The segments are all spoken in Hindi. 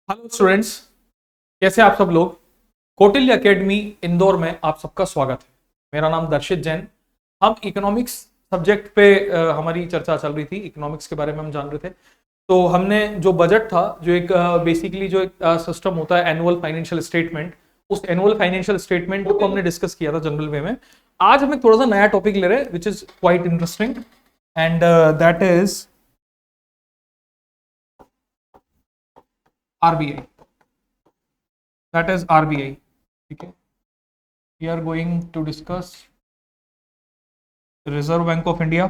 हेलो स्टूडेंट्स, कैसे आप सब लोग। कौटिल्य एकेडमी इंदौर में आप सबका स्वागत है। मेरा नाम दर्शित जैन। हम इकोनॉमिक्स सब्जेक्ट पे हमारी चर्चा चल रही थी। इकोनॉमिक्स के बारे में हम जान रहे थे। तो हमने जो बजट था, जो एक बेसिकली जो एक सिस्टम होता है एनुअल फाइनेंशियल स्टेटमेंट, उस एनुअल फाइनेंशियल स्टेटमेंट को हमने डिस्कस किया था जनरल वे में। आज हम एक थोड़ा सा नया टॉपिक ले रहे हैं which is quite interesting and that is RBI. That is RBI. ठीक है, we are going to discuss Reserve Bank of India,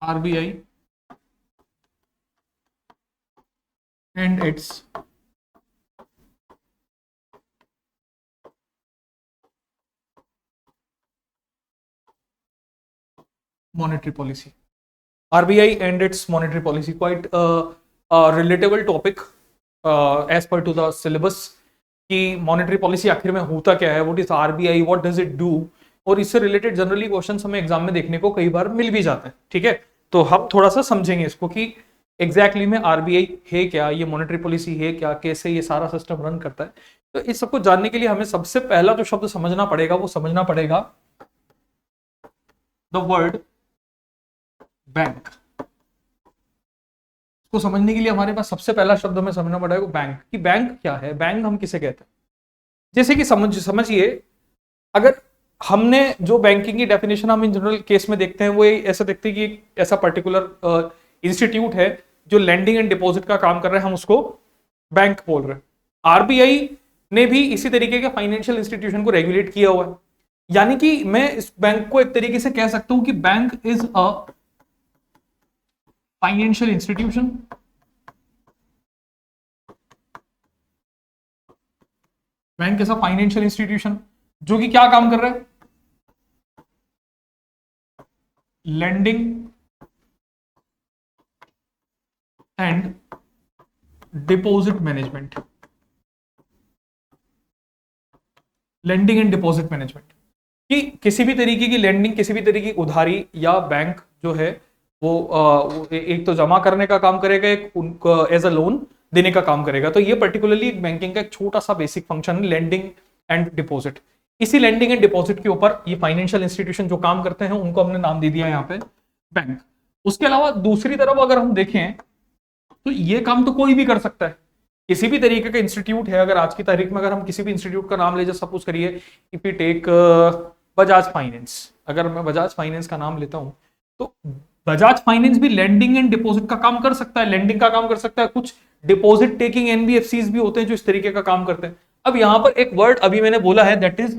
RBI, and its monetary policy. RBI and its monetary policy, quite a relatable topic as per to the syllabus कि मॉनेटरी पॉलिसी आखिर में होता क्या है, what is RBI, what does it do. और इससे रिलेटेड जनरली क्वेश्चंस हमें एग्जाम में देखने को कई बार मिल भी जाते हैं। ठीक है, तो हम थोड़ा सा समझेंगे इसको कि एग्जैक्टली में आरबीआई है क्या, ये मॉनेटरी पॉलिसी है क्या, कैसे ये सारा सिस्टम रन करता है। तो इस सबको जानने के लिए हमें सबसे पहला जो शब्द समझना पड़ेगा वो समझना पड़ेगा द वर्ड बैंक। को समझने के लिए हमारे पास सबसे पहला शब्द हमें समझना पड़ेगा बैंक। कि बैंक क्या है, बैंक हम किसे कहते हैं। जैसे कि समझिए, अगर हमने जो बैंकिंग की डेफिनेशन हम इन जनरल केस में देखते हैं वो ऐसा देखते हैं कि ऐसा पर्टिकुलर इंस्टीट्यूट है जो लैंडिंग एंड डिपॉजिट का काम कर रहा है, हम उसको बैंक बोल रहे हैं। आरबीआई ने भी इसी तरीके के फाइनेंशियल इंस्टीट्यूशन को रेगुलेट किया हुआ है। यानी कि मैं इस बैंक को एक तरीके से कह सकता हूं कि bank is a financial institution bank ऐसा फाइनेंशियल इंस्टीट्यूशन जो कि क्या काम कर रहा है, lending and deposit management. Lending and deposit management कि किसी भी तरीके की लैंडिंग, किसी भी तरीके की उधारी या बैंक जो है वो एक तो जमा करने का काम करेगा, एक एज अ लोन देने का काम करेगा। तो ये पर्टिकुलरली एक बैंकिंग का एक छोटा सा बेसिक फंक्शन है, लैंडिंग एंड डिपॉजिट। इसी लैंडिंग एंड डिपॉजिट के ऊपर ये फाइनेंशियल इंस्टीट्यूशन जो काम करते हैं उनको हमने नाम दे दिया यहाँ पे बैंक। उसके अलावा दूसरी तरफ अगर हम देखें तो ये काम तो कोई भी कर सकता है। किसी भी तरीके का इंस्टीट्यूट है, अगर आज की तारीख में अगर हम किसी भी इंस्टीट्यूट का नाम ले, जैसे सपोज करिए if you take Bajaj Finance. अगर मैं बजाज फाइनेंस का नाम लेता हूं तो बजाज फाइनेंस भी लैंडिंग एंड डिपॉजिट का काम कर सकता है, लैंडिंग का काम कर सकता है। कुछ डिपॉजिट टेकिंग एनबीएफसीज भी होते हैं जो इस तरीके का काम करते हैं। अब यहां पर एक वर्ड अभी मैंने बोला है, that is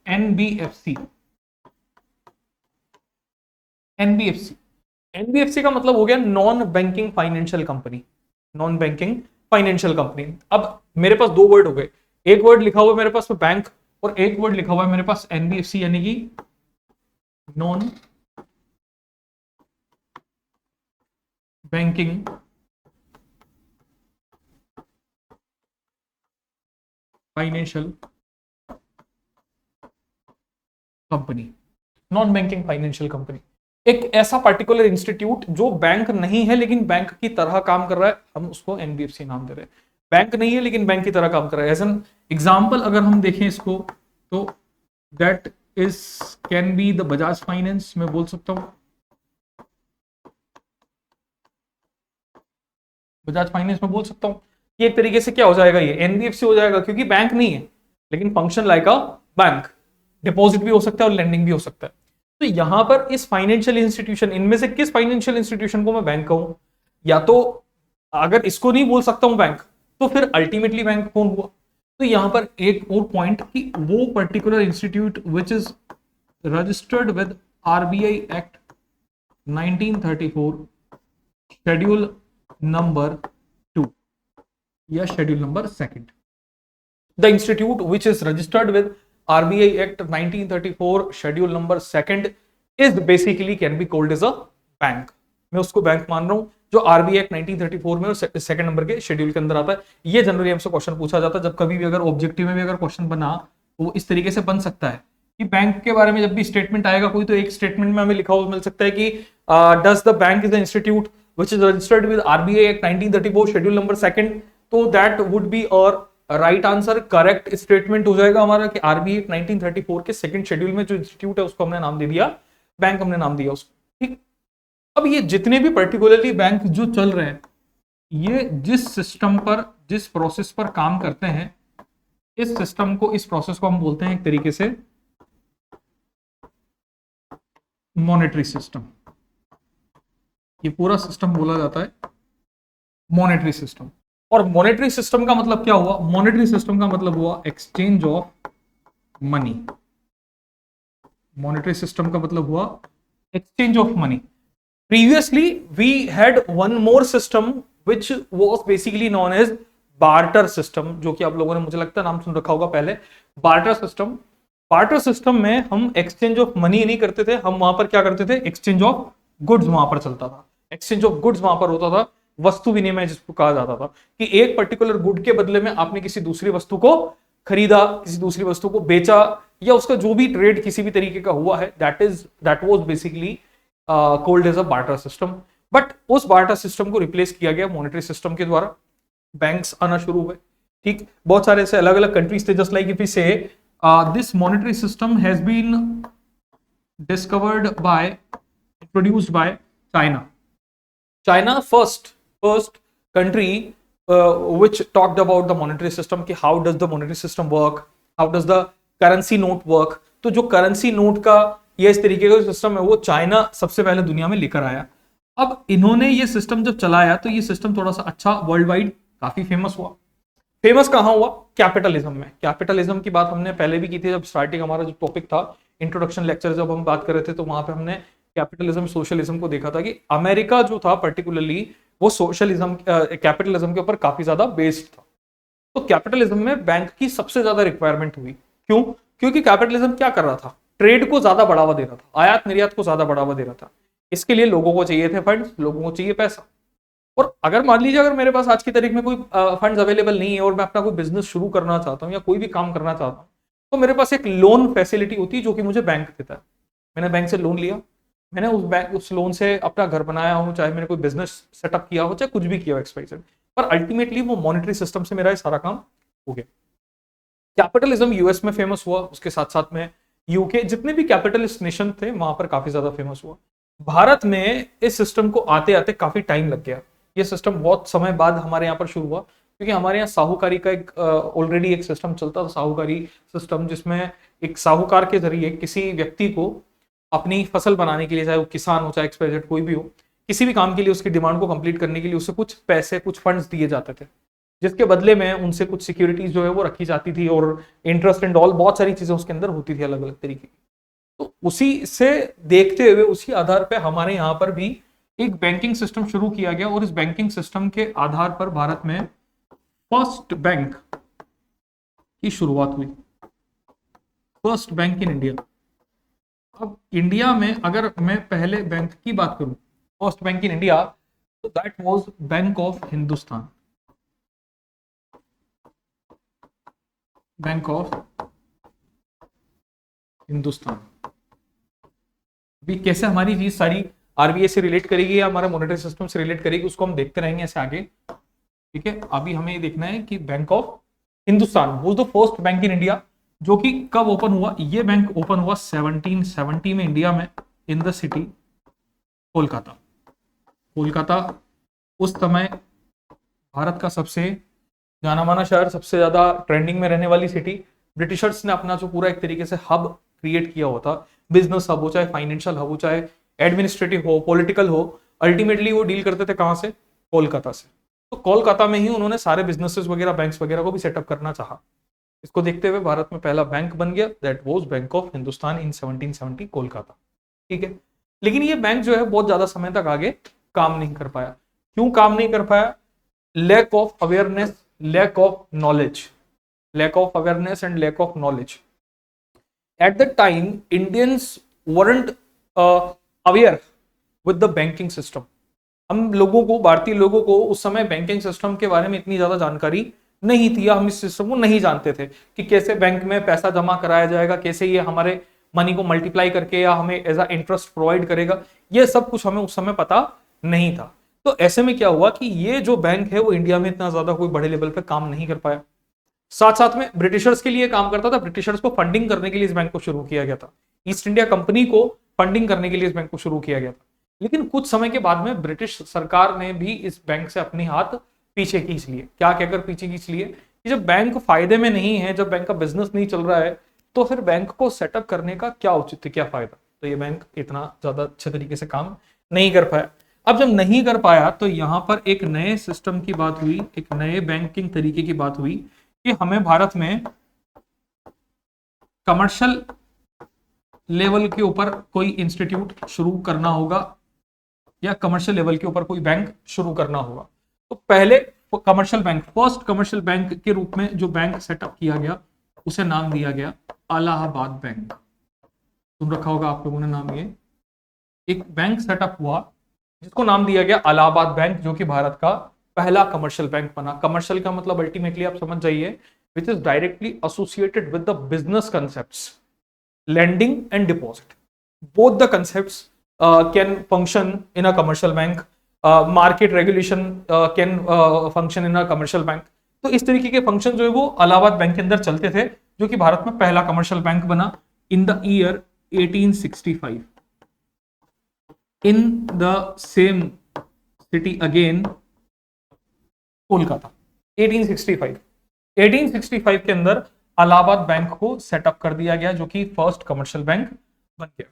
NBFC. NBFC NBFC का मतलब हो गया non banking financial company. Non banking financial company. अब मेरे पास दो वर्ड हो गए, एक वर्ड लिखा हुआ है मेरे पास बैंक और एक वर्ड लिखा हुआ है मेरे पास एनबीएफसी, यानी कि non banking financial company. Non banking financial company एक ऐसा पर्टिकुलर इंस्टीट्यूट जो बैंक नहीं है लेकिन बैंक की तरह काम कर रहा है, हम उसको एनबीएफसी नाम दे रहे हैं। बैंक नहीं है लेकिन बैंक की तरह काम कर रहा है। एज एन एग्जाम्पल अगर हम देखें इसको तो that is can be the Bajaj finance. मैं बोल सकता हूं बजाज फाइनेंस में बोल सकता हूं कि एक तरीके से क्या हो जाएगा, ये एनबीएफसी हो जाएगा क्योंकि बैंक नहीं है लेकिन function like a bank. Deposit भी हो सकता है और लेंडिंग भी हो सकता है। तो यहां पर इस फाइनेंशियल इंस्टीट्यूशन, इनमें से किस फाइनेंशियल इंस्टीट्यूशन को मैं बैंक कहूं, या तो अगर इसको नहीं बोल सकता हूं बैंक तो फिर अल्टीमेटली बैंक कौन हुआ। तो यहां पर एक और पॉइंट कि वो particular institute which is registered with RBI act 1934 schedule number 2 या schedule number 2। The institute which is registered with RBI Act 1934 schedule number 2 is basically can be called as a bank। मैं उसको बैंक मान रहा हूं जो आरबीआई एक्ट 1934 में और सेकंड नंबर के शेड्यूल के अंदर आता है। ये जनरली हमसे क्वेश्चन पूछा जाता है जब कभी भी अगर ऑब्जेक्टिव में भी अगर क्वेश्चन बना वो इस तरीके से बन सकता है कि बैंक के बारे में जब भी स्टेटमेंट आएगा कोई, तो एक स्टेटमेंट में हमें लिखा हुआ मिल सकता है कि does the bank is the institute which is registered with RBI act 1934 schedule number 2, तो दैट वुड बी और राइट आंसर, करेक्ट स्टेटमेंट हो जाएगा हमारा कि आरबीआई एक्ट 1934 के सेकंड शेड्यूल में जो इंस्टीट्यूट है उसको हमने नाम दे दिया बैंक, हमने नाम दिया उसको। ठीक, अब ये जितने भी पर्टिकुलरली बैंक जो चल रहे हैं, ये जिस सिस्टम पर, जिस प्रोसेस पर काम करते हैं, इस सिस्टम को, इस प्रोसेस को हम बोलते हैं एक तरीके से मॉनेटरी सिस्टम। ये पूरा सिस्टम बोला जाता है मॉनेटरी सिस्टम। और मॉनेटरी सिस्टम का मतलब क्या हुआ? मॉनेटरी सिस्टम का मतलब हुआ exchange of money. Monetary system का मतलब हुआ exchange of money. Previously we had one more system which was basically known as barter system, जो कि आप लोगों ने मुझे लगता है नाम सुन रखा होगा पहले, बार्टर सिस्टम। बार्टर सिस्टम में हम एक्सचेंज ऑफ मनी नहीं करते थे, हम वहां पर क्या करते थे? एक्सचेंज ऑफ गुड्स वहां पर चलता था। एक्सचेंज ऑफ गुड्स वहां पर होता था, वस्तु विनिमय जिसको कहा जाता था, कि एक पर्टिकुलर गुड के बदले में आपने किसी दूसरी वस्तु को खरीदा, किसी दूसरी वस्तु को बेचा, या उसका जो भी ट्रेड किसी भी तरीके का हुआ है, that was basically called as a barter system. But उस बार्टर सिस्टम को रिप्लेस किया गया मॉनेटरी सिस्टम के द्वारा, बैंक्स आना शुरू हुए। ठीक, बहुत सारे ऐसे अलग अलग कंट्रीज थे, just like if we say this monetary system has been discovered by, introduced by China. China first country which talked about the monetary system कि how does the monetary system work, how does the currency note work। तो जो करेंसी नोट का ये इस तरीके का सिस्टम है वो चाइना सबसे पहले दुनिया में लेकर आया। अब इन्होंने ये सिस्टम जब चलाया तो ये सिस्टम थोड़ा सा अच्छा वर्ल्ड वाइड काफी फेमस हुआ। फेमस कहाँ हुआ? कैपिटलिज्म में। कैपिटलिज्म की बात हमने पहले भी की थी, जब स्टार्टिंग हमारा जो टॉपिक था, इंट्रोडक्शन लेक्चर जब हम बात कर रहे थे, तो वहां पे हमने कैपिटलिज्म सोशलिज्म को देखा था कि अमेरिका जो था पर्टिकुलरली वो सोशलिज्म कैपिटलिज्म के ऊपर काफी ज्यादा बेस्ड था। तो कैपिटलिज्म में बैंक की सबसे ज्यादा रिक्वायरमेंट हुई। क्यों? क्योंकि कैपिटलिज्म क्या कर रहा था? ट्रेड को ज्यादा बढ़ावा दे रहा था, आयात निर्यात को ज्यादा बढ़ावा दे रहा था। इसके लिए लोगों को चाहिए थे फंड्स, लोगों को चाहिए पैसा। और अगर मान लीजिए अगर मेरे पास आज की तारीख में कोई फंड्स अवेलेबल नहीं है और मैं अपना कोई बिजनेस शुरू करना चाहता हूँ या कोई भी काम करना चाहता हूँ, तो मेरे पास एक लोन फैसिलिटी होती है जो कि मुझे बैंक देता है। मैंने बैंक से लोन लिया, मैंने उस लोन से अपना घर बनाया हो, चाहे मैंने कोई बिजनेस सेटअप किया हो, चाहे कुछ भी किया हो एक्सपेक्टेड, पर अल्टीमेटली वो मॉनेटरी सिस्टम से मेरा ये सारा काम हो गया। कैपिटलिज्म यूएस में फेमस हुआ, उसके साथ साथ में यूके, जितने भी कैपिटलिस्ट नेशन थे वहां पर काफी ज्यादा फेमस हुआ। भारत में इस सिस्टम को आते आते काफी टाइम लग गया। ये सिस्टम बहुत समय बाद हमारे यहाँ पर शुरू हुआ, क्योंकि हमारे यहाँ साहूकारी का एक ऑलरेडी एक सिस्टम चलता था, साहूकारी सिस्टम, जिसमें एक साहूकार के जरिए किसी व्यक्ति को अपनी फसल बनाने के लिए, चाहे वो किसान हो चाहे एक्सपायर्ड कोई भी हो, किसी भी काम के लिए उसकी डिमांड को कंप्लीट करने के लिए उसे कुछ पैसे, कुछ फंड्स दिए जाते थे, जिसके बदले में उनसे कुछ सिक्योरिटीज जो है वो रखी जाती थी और इंटरेस्ट एंड ऑल बहुत सारी चीजें उसके अंदर होती थी अलग अलग तरीके की। तो उसी से देखते हुए, उसी आधार पर हमारे यहाँ पर भी एक बैंकिंग सिस्टम शुरू किया गया, और इस बैंकिंग सिस्टम के आधार पर भारत में फर्स्ट बैंक की शुरुआत हुई, फर्स्ट बैंक इन इंडिया। अब इंडिया में अगर मैं पहले बैंक की बात करूं, फर्स्ट बैंक इन इंडिया, तो that was bank of Hindustan. Bank of Hindustan. अभी कैसे हमारी चीज सारी आरबीआई से रिलेट करेगी या हमारा मॉनेटरी सिस्टम से रिलेट करेगी, उसको हम देखते रहेंगे ऐसे आगे। ठीक है, अभी हमें ये देखना है कि bank of Hindustan was the first bank in India, जो कि कब ओपन हुआ? ये बैंक ओपन हुआ 1770 में इंडिया में, in the city Kolkata. Kolkata उस समय भारत का सबसे जाना माना शहर, सबसे ज्यादा ट्रेंडिंग में रहने वाली सिटी। ब्रिटिशर्स ने अपना जो पूरा एक तरीके से हब क्रिएट किया हुआ था, बिजनेस हब हो, चाहे फाइनेंशियल हब हो, चाहे एडमिनिस्ट्रेटिव हो, पॉलिटिकल हो, अल्टीमेटली वो डील करते थे कहां से? कोलकाता से। तो कोलकाता में ही उन्होंने सारे बिजनेसेस वगैरह, बैंक्स वगैरह को भी सेटअप करना चाहा। इसको देखते हुए भारत में पहला बैंक बन गया, that was bank of Hindustan इन 1770 कोलकाता। ठीक है, लेकिन ये बैंक जो है बहुत ज्यादा समय तक आगे काम नहीं कर पाया। क्यों काम नहीं कर पाया? Lack of awareness, lack of knowledge, lack of awareness and lack of knowledge. At the time Indians weren't aware with the banking system. हम लोगों को, भारतीय लोगों को उस समय बैंकिंग सिस्टम के बारे में इतनी ज्यादा जानकारी नहीं थी, या हम इस सिस्टम को नहीं जानते थे कि कैसे बैंक में पैसा जमा कराया जाएगा, कैसे ये हमारे मनी को मल्टीप्लाई करके या हमें एज अ इंटरेस्ट प्रोवाइड करेगा, ये सब कुछ हमें उस समय पता नहीं था। तो ऐसे में क्या हुआ कि ये जो बैंक है वो इंडिया में इतना ज्यादा कोई बड़े लेवल पे काम नहीं कर पाया। साथ साथ में ब्रिटिशर्स के लिए काम करता था, ब्रिटिशर्स को फंडिंग करने के लिए इस बैंक को शुरू किया गया था, ईस्ट इंडिया कंपनी को फंडिंग करने के लिए इस बैंक को शुरू किया गया था। लेकिन कुछ समय के बाद में ब्रिटिश सरकार ने भी इस बैंक से अपनी हाथ पीछे खींच लिए। क्या कहकर पीछे खींच लिए कि जब बैंक फायदे में नहीं है, जब बैंक का बिजनेस नहीं चल रहा है, तो फिर बैंक को सेटअप करने का क्या औचित्य, क्या फायदा। तो ये बैंक इतना ज्यादा अच्छे तरीके से काम नहीं कर पाया। अब जब नहीं कर पाया तो यहां पर एक नए सिस्टम की बात हुई, एक नए बैंकिंग तरीके की बात हुई कि हमें भारत में कमर्शियल लेवल के ऊपर कोई इंस्टीट्यूट शुरू करना होगा या कमर्शियल लेवल के ऊपर कोई बैंक शुरू करना होगा। तो पहले commercial bank, first commercial bank के रूप में जो बैंक सेटअप किया गया उसे नाम दिया गया इलाहाबाद बैंक। सुन रखा होगा आप लोगों ने नाम। ये एक बैंक सेटअप हुआ जिसको नाम दिया गया इलाहाबाद बैंक, जो कि भारत का पहला कमर्शियल बैंक बना। कमर्शियल का मतलब अल्टीमेटली आप समझ जाइए, which is directly associated with the business concepts, lending and deposit. Both the concepts can function in a commercial bank. Market regulation can function in a commercial bank. तो इस तरीके के फंक्शन जो है वो इलाहाबाद बैंक के अंदर चलते थे, जो कि भारत में पहला कमर्शियल बैंक बना इन the year 1865 in the same city again, Kolkata. 1865 के अंदर इलाहाबाद बैंक को सेटअप कर दिया गया, जो कि फर्स्ट कमर्शियल बैंक बन गया।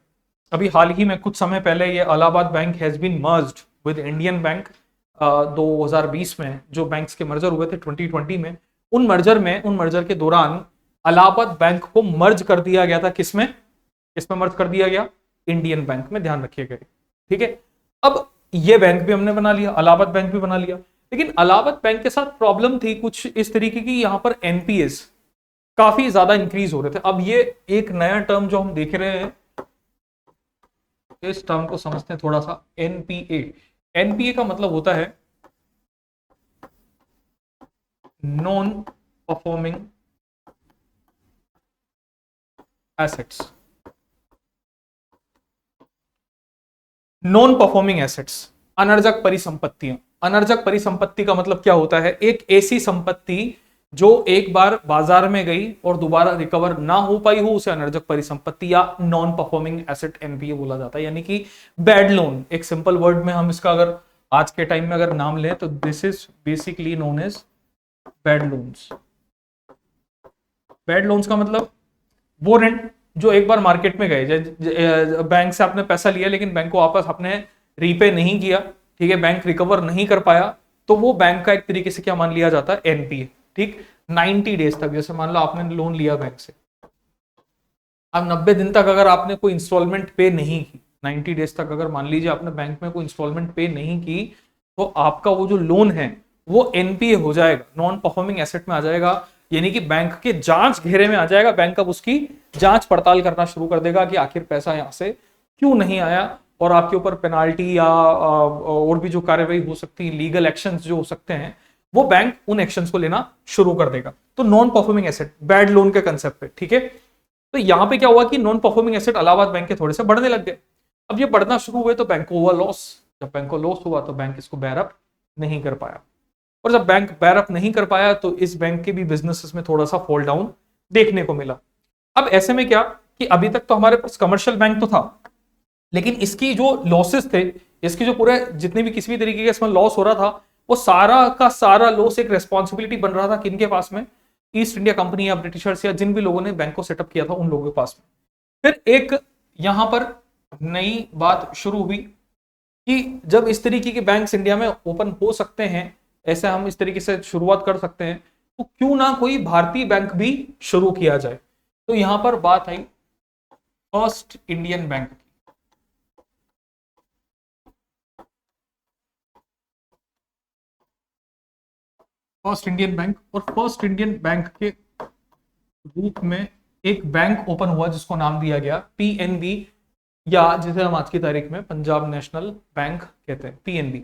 अभी हाल ही में कुछ समय पहले ये Allahabad Bank has been merged with Indian Bank 2020 में। जो बैंक्स के मर्जर हुए थे 2020 में, उन मर्जर के दौरान इलाहाबाद बैंक को मर्ज कर दिया गया था। किसमें मर्ज कर दिया गया? इंडियन बैंक में, ध्यान रखिएगा। ठीक है, अब ये बैंक भी हमने बना लिया, इलाहाबाद बैंक भी बना लिया। लेकिन इलाहाबाद बैंक के साथ प्रॉब्लम थी कुछ इस तरीके की, यहां पर एनपीएस काफी ज्यादा इंक्रीज हो रहे थे। अब ये एक नया टर्म जो हम देख रहे हैं, इस टर्म को समझते हैं थोड़ा सा। एनपीए, एनपीए का मतलब होता है non performing assets. Non performing assets, अनर्जक परिसंपत्तियां। अनर्जक परिसंपत्ति का मतलब क्या होता है? एक ऐसी संपत्ति जो एक बार बाजार में गई और दोबारा रिकवर ना हो पाई हो, उसे अनर्जक परिसंपत्ति या नॉन परफॉर्मिंग एसेट एनपीए बोला जाता है। यानी कि बैड लोन, एक सिंपल वर्ड में हम इसका अगर आज के टाइम में अगर नाम लें तो this is basically known as bad loans. Bad loans का मतलब वो रेंट जो एक बार मार्केट में गए, बैंक से आपने पैसा लिया लेकिन बैंक को वापस आपने रीपे नहीं किया, ठीक है, बैंक रिकवर नहीं कर पाया, तो वो बैंक का एक तरीके से क्या मान लिया जाता है? एनपीए। ठीक, 90 डेज तक, जैसे मान लो आपने लोन लिया बैंक से, अब 90 दिन तक अगर आपने कोई इंस्टॉलमेंट पे नहीं की, 90 डेज तक अगर मान लीजिए आपने बैंक में कोई इंस्टॉलमेंट पे नहीं की, तो आपका वो जो लोन है वो एनपीए हो जाएगा, नॉन परफॉर्मिंग एसेट में आ जाएगा। यानी कि बैंक के जांच घेरे में आ जाएगा। बैंक अब उसकी जांच पड़ताल करना शुरू कर देगा कि आखिर पैसा यहां से क्यों नहीं आया, और आपके ऊपर पेनाल्टी या और भी जो कार्रवाई हो सकती है, लीगल एक्शंस जो हो सकते हैं, वो बैंक उन एक्शंस को लेना शुरू कर देगा। तो non performing asset, bad loan के कंसेप्ट पे, ठीक है। तो यहां पे क्या हुआ कि non performing asset Allahabad bank के थोड़े से बढ़ने लग गए। अब ये बढ़ना शुरू हुए तो बैंक को हुआ लॉस। जब बैंक को लॉस हुआ तो बैंक इसको बेयर अप नहीं कर पाया, और जब बैंक बेयर अप नहीं कर पाया तो इस बैंक के भी बिजनेसेस में थोड़ा सा फॉल डाउन देखने को मिला। अब ऐसे में क्या कि अभी तक तो हमारे पास कमर्शियल बैंक तो था, लेकिन इसकी जो लॉसेस थे, इसकी जो पूरे जितने भी किसी भी तरीके का इसमें लॉस हो रहा था, वो सारा का सारा लॉस एक रेस्पॉन्सिबिलिटी बन रहा था किनके पास में? ईस्ट इंडिया कंपनी या ब्रिटिशर्स या जिन भी लोगों ने बैंक को सेटअप किया था उन लोगों के पास में। फिर एक यहां पर नई बात शुरू हुई कि जब इस तरीके के बैंक्स इंडिया में ओपन हो सकते हैं, ऐसे हम इस तरीके से शुरुआत कर सकते हैं, तो क्यों ना कोई भारतीय बैंक भी शुरू किया जाए। तो यहां पर बात आई first Indian bank. First Indian bank, और फर्स्ट इंडियन बैंक के रूप में एक बैंक ओपन हुआ जिसको नाम दिया गया पीएनबी, या जिसे हम आज की तारीख में पंजाब नेशनल बैंक कहते हैं, PNB.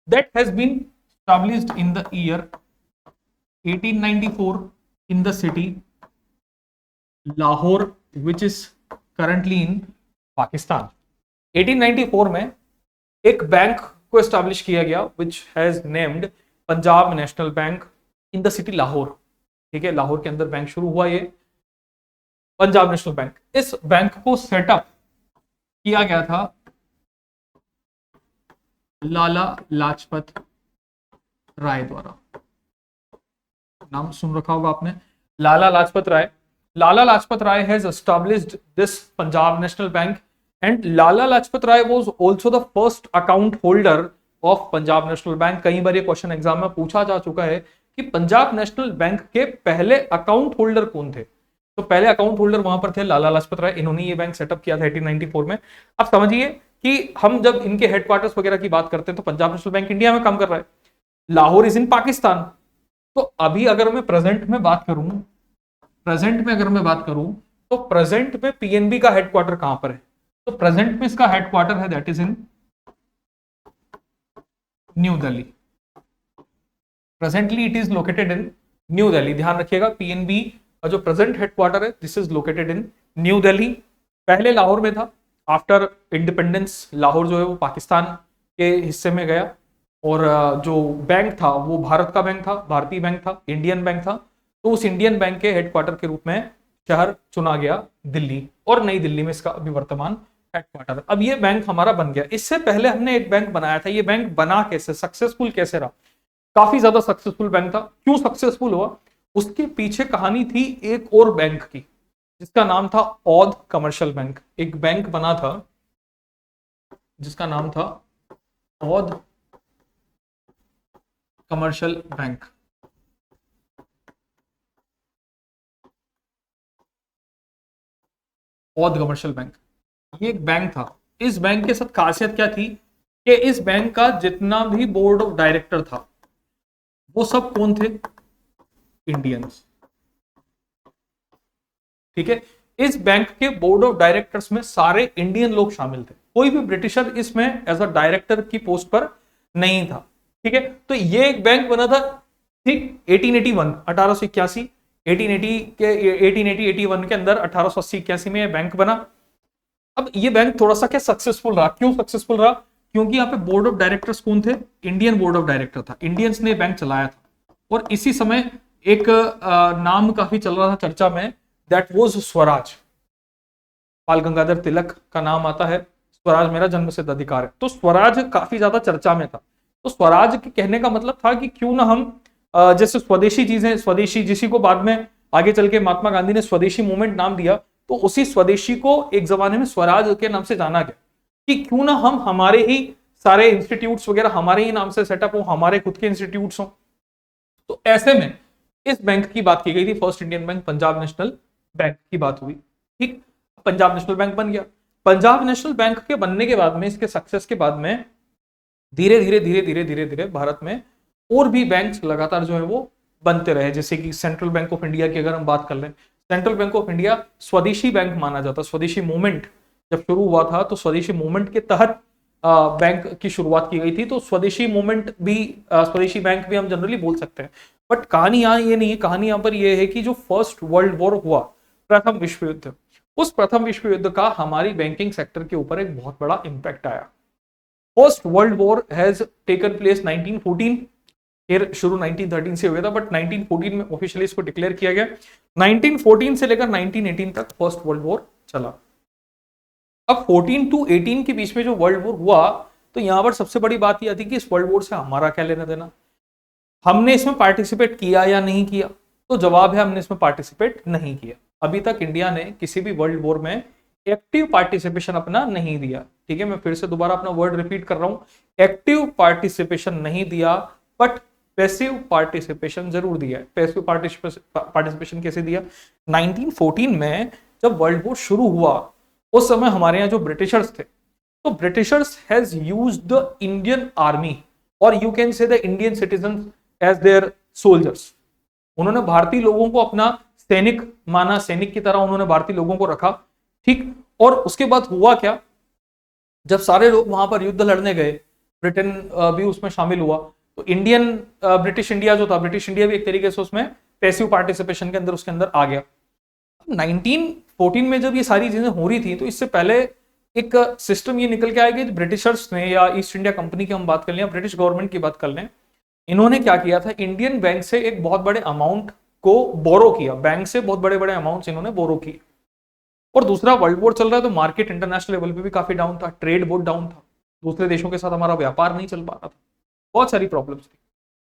That has been established in the year 1894 in the city Lahore, which is currently in Pakistan. 1894 में एक बैंक को एस्टैब्लिश किया गया which has named Punjab National bank in the city Lahore. ठीक है, लाहौर के अंदर बैंक शुरू हुआ ये पंजाब नेशनल बैंक। इस बैंक को सेटअप किया गया था लाला लाजपत राय द्वारा। नाम सुन रखा होगा आपने, Lala Lajpat Rai. Lala Lajpat Rai has established this Punjab National Bank and Lala Lajpat Rai was also the first account holder of Punjab National Bank. कई बार ये क्वेश्चन एग्जाम में पूछा जा चुका है कि पंजाब नेशनल बैंक के पहले अकाउंट होल्डर कौन थे। तो पहले अकाउंट होल्डर वहां पर थे लाला लाजपत राय, इन्होंने ये बैंक सेटअप किया था 1894 में। अब समझिए कि हम जब इनके हेडक्वार्टर्स वगैरह की बात करते हैं तो पंजाब नेशनल बैंक इंडिया में काम कर रहा है, लाहौर इज इन पाकिस्तान। तो अभी अगर मैं प्रेजेंट में बात करूं, तो प्रेजेंट में पीएनबी का हेडक्वार्टर कहां पर है? तो प्रेजेंट में इसका हेडक्वार्टर है that is in new Delhi. Presently it is located in new Delhi. ध्यान रखिएगा, पीएनबी का जो प्रेजेंट हेडक्वार्टर है this is located in new Delhi. पहले लाहौर में था, आफ्टर इंडिपेंडेंस लाहौर जो है वो पाकिस्तान के हिस्से में गया और जो बैंक था वो भारत का बैंक था, भारतीय बैंक था, इंडियन बैंक था। तो उस इंडियन बैंक के हेडक्वार्टर के रूप में शहर चुना गया दिल्ली और नई दिल्ली में इसका अभी वर्तमान हेडक्वार्टर। अब ये बैंक हमारा बन गया। इससे पहले हमने एक बैंक बनाया था, ये बैंक बना कैसे, सक्सेसफुल कैसे रहा? काफी ज्यादा सक्सेसफुल बैंक था। क्यों सक्सेसफुल हुआ? उसके पीछे कहानी थी एक और बैंक की जिसका नाम था औध कमर्शियल बैंक। एक बैंक बना था जिसका नाम था Aundh commercial bank. Aundh commercial bank, ये एक बैंक था। इस बैंक के साथ खासियत क्या थी कि इस बैंक का जितना भी बोर्ड ऑफ डायरेक्टर था वो सब कौन थे? इंडियंस। ठीक है, इस बैंक के बोर्ड ऑफ डायरेक्टर्स में सारे इंडियन लोग शामिल थे। कोई भी ब्रिटिशर इसमें एज अ डायरेक्टर की पोस्ट पर नहीं था। ठीक है, तो ये एक बैंक बना था ठीक 1881 1881 1880 के 1880-81 के अंदर 1880-81 में ये बैंक बना। अब ये बैंक थोड़ा सा क्या सक्सेसफुल रहा। क्यों सक्सेसफुल रहा? क्योंकि यहाँ पे बोर्ड ऑफ डायरेक्टर्स कौन थे? इंडियन बोर्ड ऑफ डायरेक्टर था, इंडियंस ने बैंक चलाया था। और इसी समय एक नाम काफी चल रहा था चर्चा में, दैट वाज स्वराज। बाल गंगाधर तिलक का नाम आता है, स्वराज मेरा जन्मसिद्ध अधिकार है। तो स्वराज काफी ज्यादा चर्चा में था। तो स्वराज के कहने का मतलब था कि क्यों ना हम जैसे स्वदेशी चीजें, स्वदेशी जिसी को बाद में आगे चल के महात्मा गांधी ने स्वदेशी मूवमेंट नाम दिया, तो उसी स्वदेशी को एक जमाने में स्वराज के नाम से जाना गया कि क्यों ना हम हमारे ही सारे इंस्टीट्यूट्स वगैरह हमारे ही नाम से सेटअप हो, हमारे खुद के इंस्टीट्यूट्स हो। तो ऐसे में इस बैंक की बात की गई थी, first Indian bank Punjab National bank की बात हुई। ठीक, पंजाब नेशनल बैंक बन गया। पंजाब नेशनल बैंक के बनने के बाद में, इसके सक्सेस के बाद में धीरे धीरे भारत में और भी बैंक्स लगातार जो है वो बनते रहे। जैसे कि सेंट्रल बैंक ऑफ इंडिया की अगर हम बात कर लें, सेंट्रल बैंक ऑफ इंडिया स्वदेशी बैंक माना जाता। स्वदेशी मूवमेंट जब शुरू हुआ था तो स्वदेशी मूवमेंट के तहत बैंक की शुरुआत की गई थी। तो स्वदेशी मूवमेंट भी, स्वदेशी बैंक भी हम जनरली बोल सकते हैं। बट कहानी यहाँ ये नहीं है, कहानी यहाँ पर ये है कि जो फर्स्ट वर्ल्ड वॉर हुआ, प्रथम विश्व युद्ध, उस प्रथम विश्व युद्ध का हमारी बैंकिंग सेक्टर के ऊपर एक बहुत बड़ा इंपैक्ट आया। First world war has taken place 1914, फिर शुरू 1913 से हुआ था, बट 1914 में ऑफिशियली इसको डिक्लेयर किया गया। 1914 से लेकर 1918 तक फर्स्ट वर्ल्ड वॉर चला। अब 14 to 18 के बीच में जो वर्ल्ड वॉर हुआ, तो यहां पर सबसे बड़ी बात यह थी कि इस वर्ल्ड वॉर से हमारा क्या लेना देना, हमने इसमें पार्टिसिपेट किया या नहीं किया? तो जवाब है हमने इसमें पार्टिसिपेट नहीं किया। अभी तक इंडिया ने किसी भी वर्ल्ड वॉर में एक्टिव पार्टिसिपेशन अपना नहीं दिया। ठीक है, मैं फिर से दोबारा अपना वर्ड रिपीट कर रहा हूं, एक्टिव पार्टिसिपेशन नहीं दिया, बट पैसिव पार्टिसिपेशन जरूर दिया है। पैसिव पार्टिसिपेशन कैसे दिया? 1914 में जब वर्ल्ड वॉर शुरू हुआ, उस समय हमारे यहाँ जो ब्रिटिशर्स थे, तो Britishers has used the Indian army और you can say the Indian citizen as their soldiers. उन्होंने भारतीय लोगों को अपना सैनिक माना, सैनिक की तरह उन्होंने भारतीय लोगों को रखा। ठीक, और उसके बाद हुआ क्या, जब सारे लोग वहां पर युद्ध लड़ने गए, ब्रिटेन भी उसमें शामिल हुआ, तो इंडियन ब्रिटिश इंडिया जो था, ब्रिटिश इंडिया भी एक तरीके से उसमें पैसिव पार्टिसिपेशन के अंदर उसके अंदर आ गया। 1914 में जब ये सारी चीजें हो रही थी तो इससे पहले एक सिस्टम ये निकल के आया कि ब्रिटिशर्स ने या ईस्ट इंडिया कंपनी की हम बात कर लें या ब्रिटिश गवर्नमेंट की बात कर लें, इन्होंने क्या किया था, इंडियन बैंक से एक बहुत बड़े अमाउंट को बोरो किया, बैंक से बहुत बड़े बड़े अमाउंट इन्होंने बोरो किए। और दूसरा वर्ल्ड वॉर चल रहा है तो मार्केट इंटरनेशनल लेवल पे भी काफी डाउन था, ट्रेड बहुत डाउन था, दूसरे देशों के साथ हमारा व्यापार नहीं चल पा रहा था, बहुत सारी प्रॉब्लम्स थी।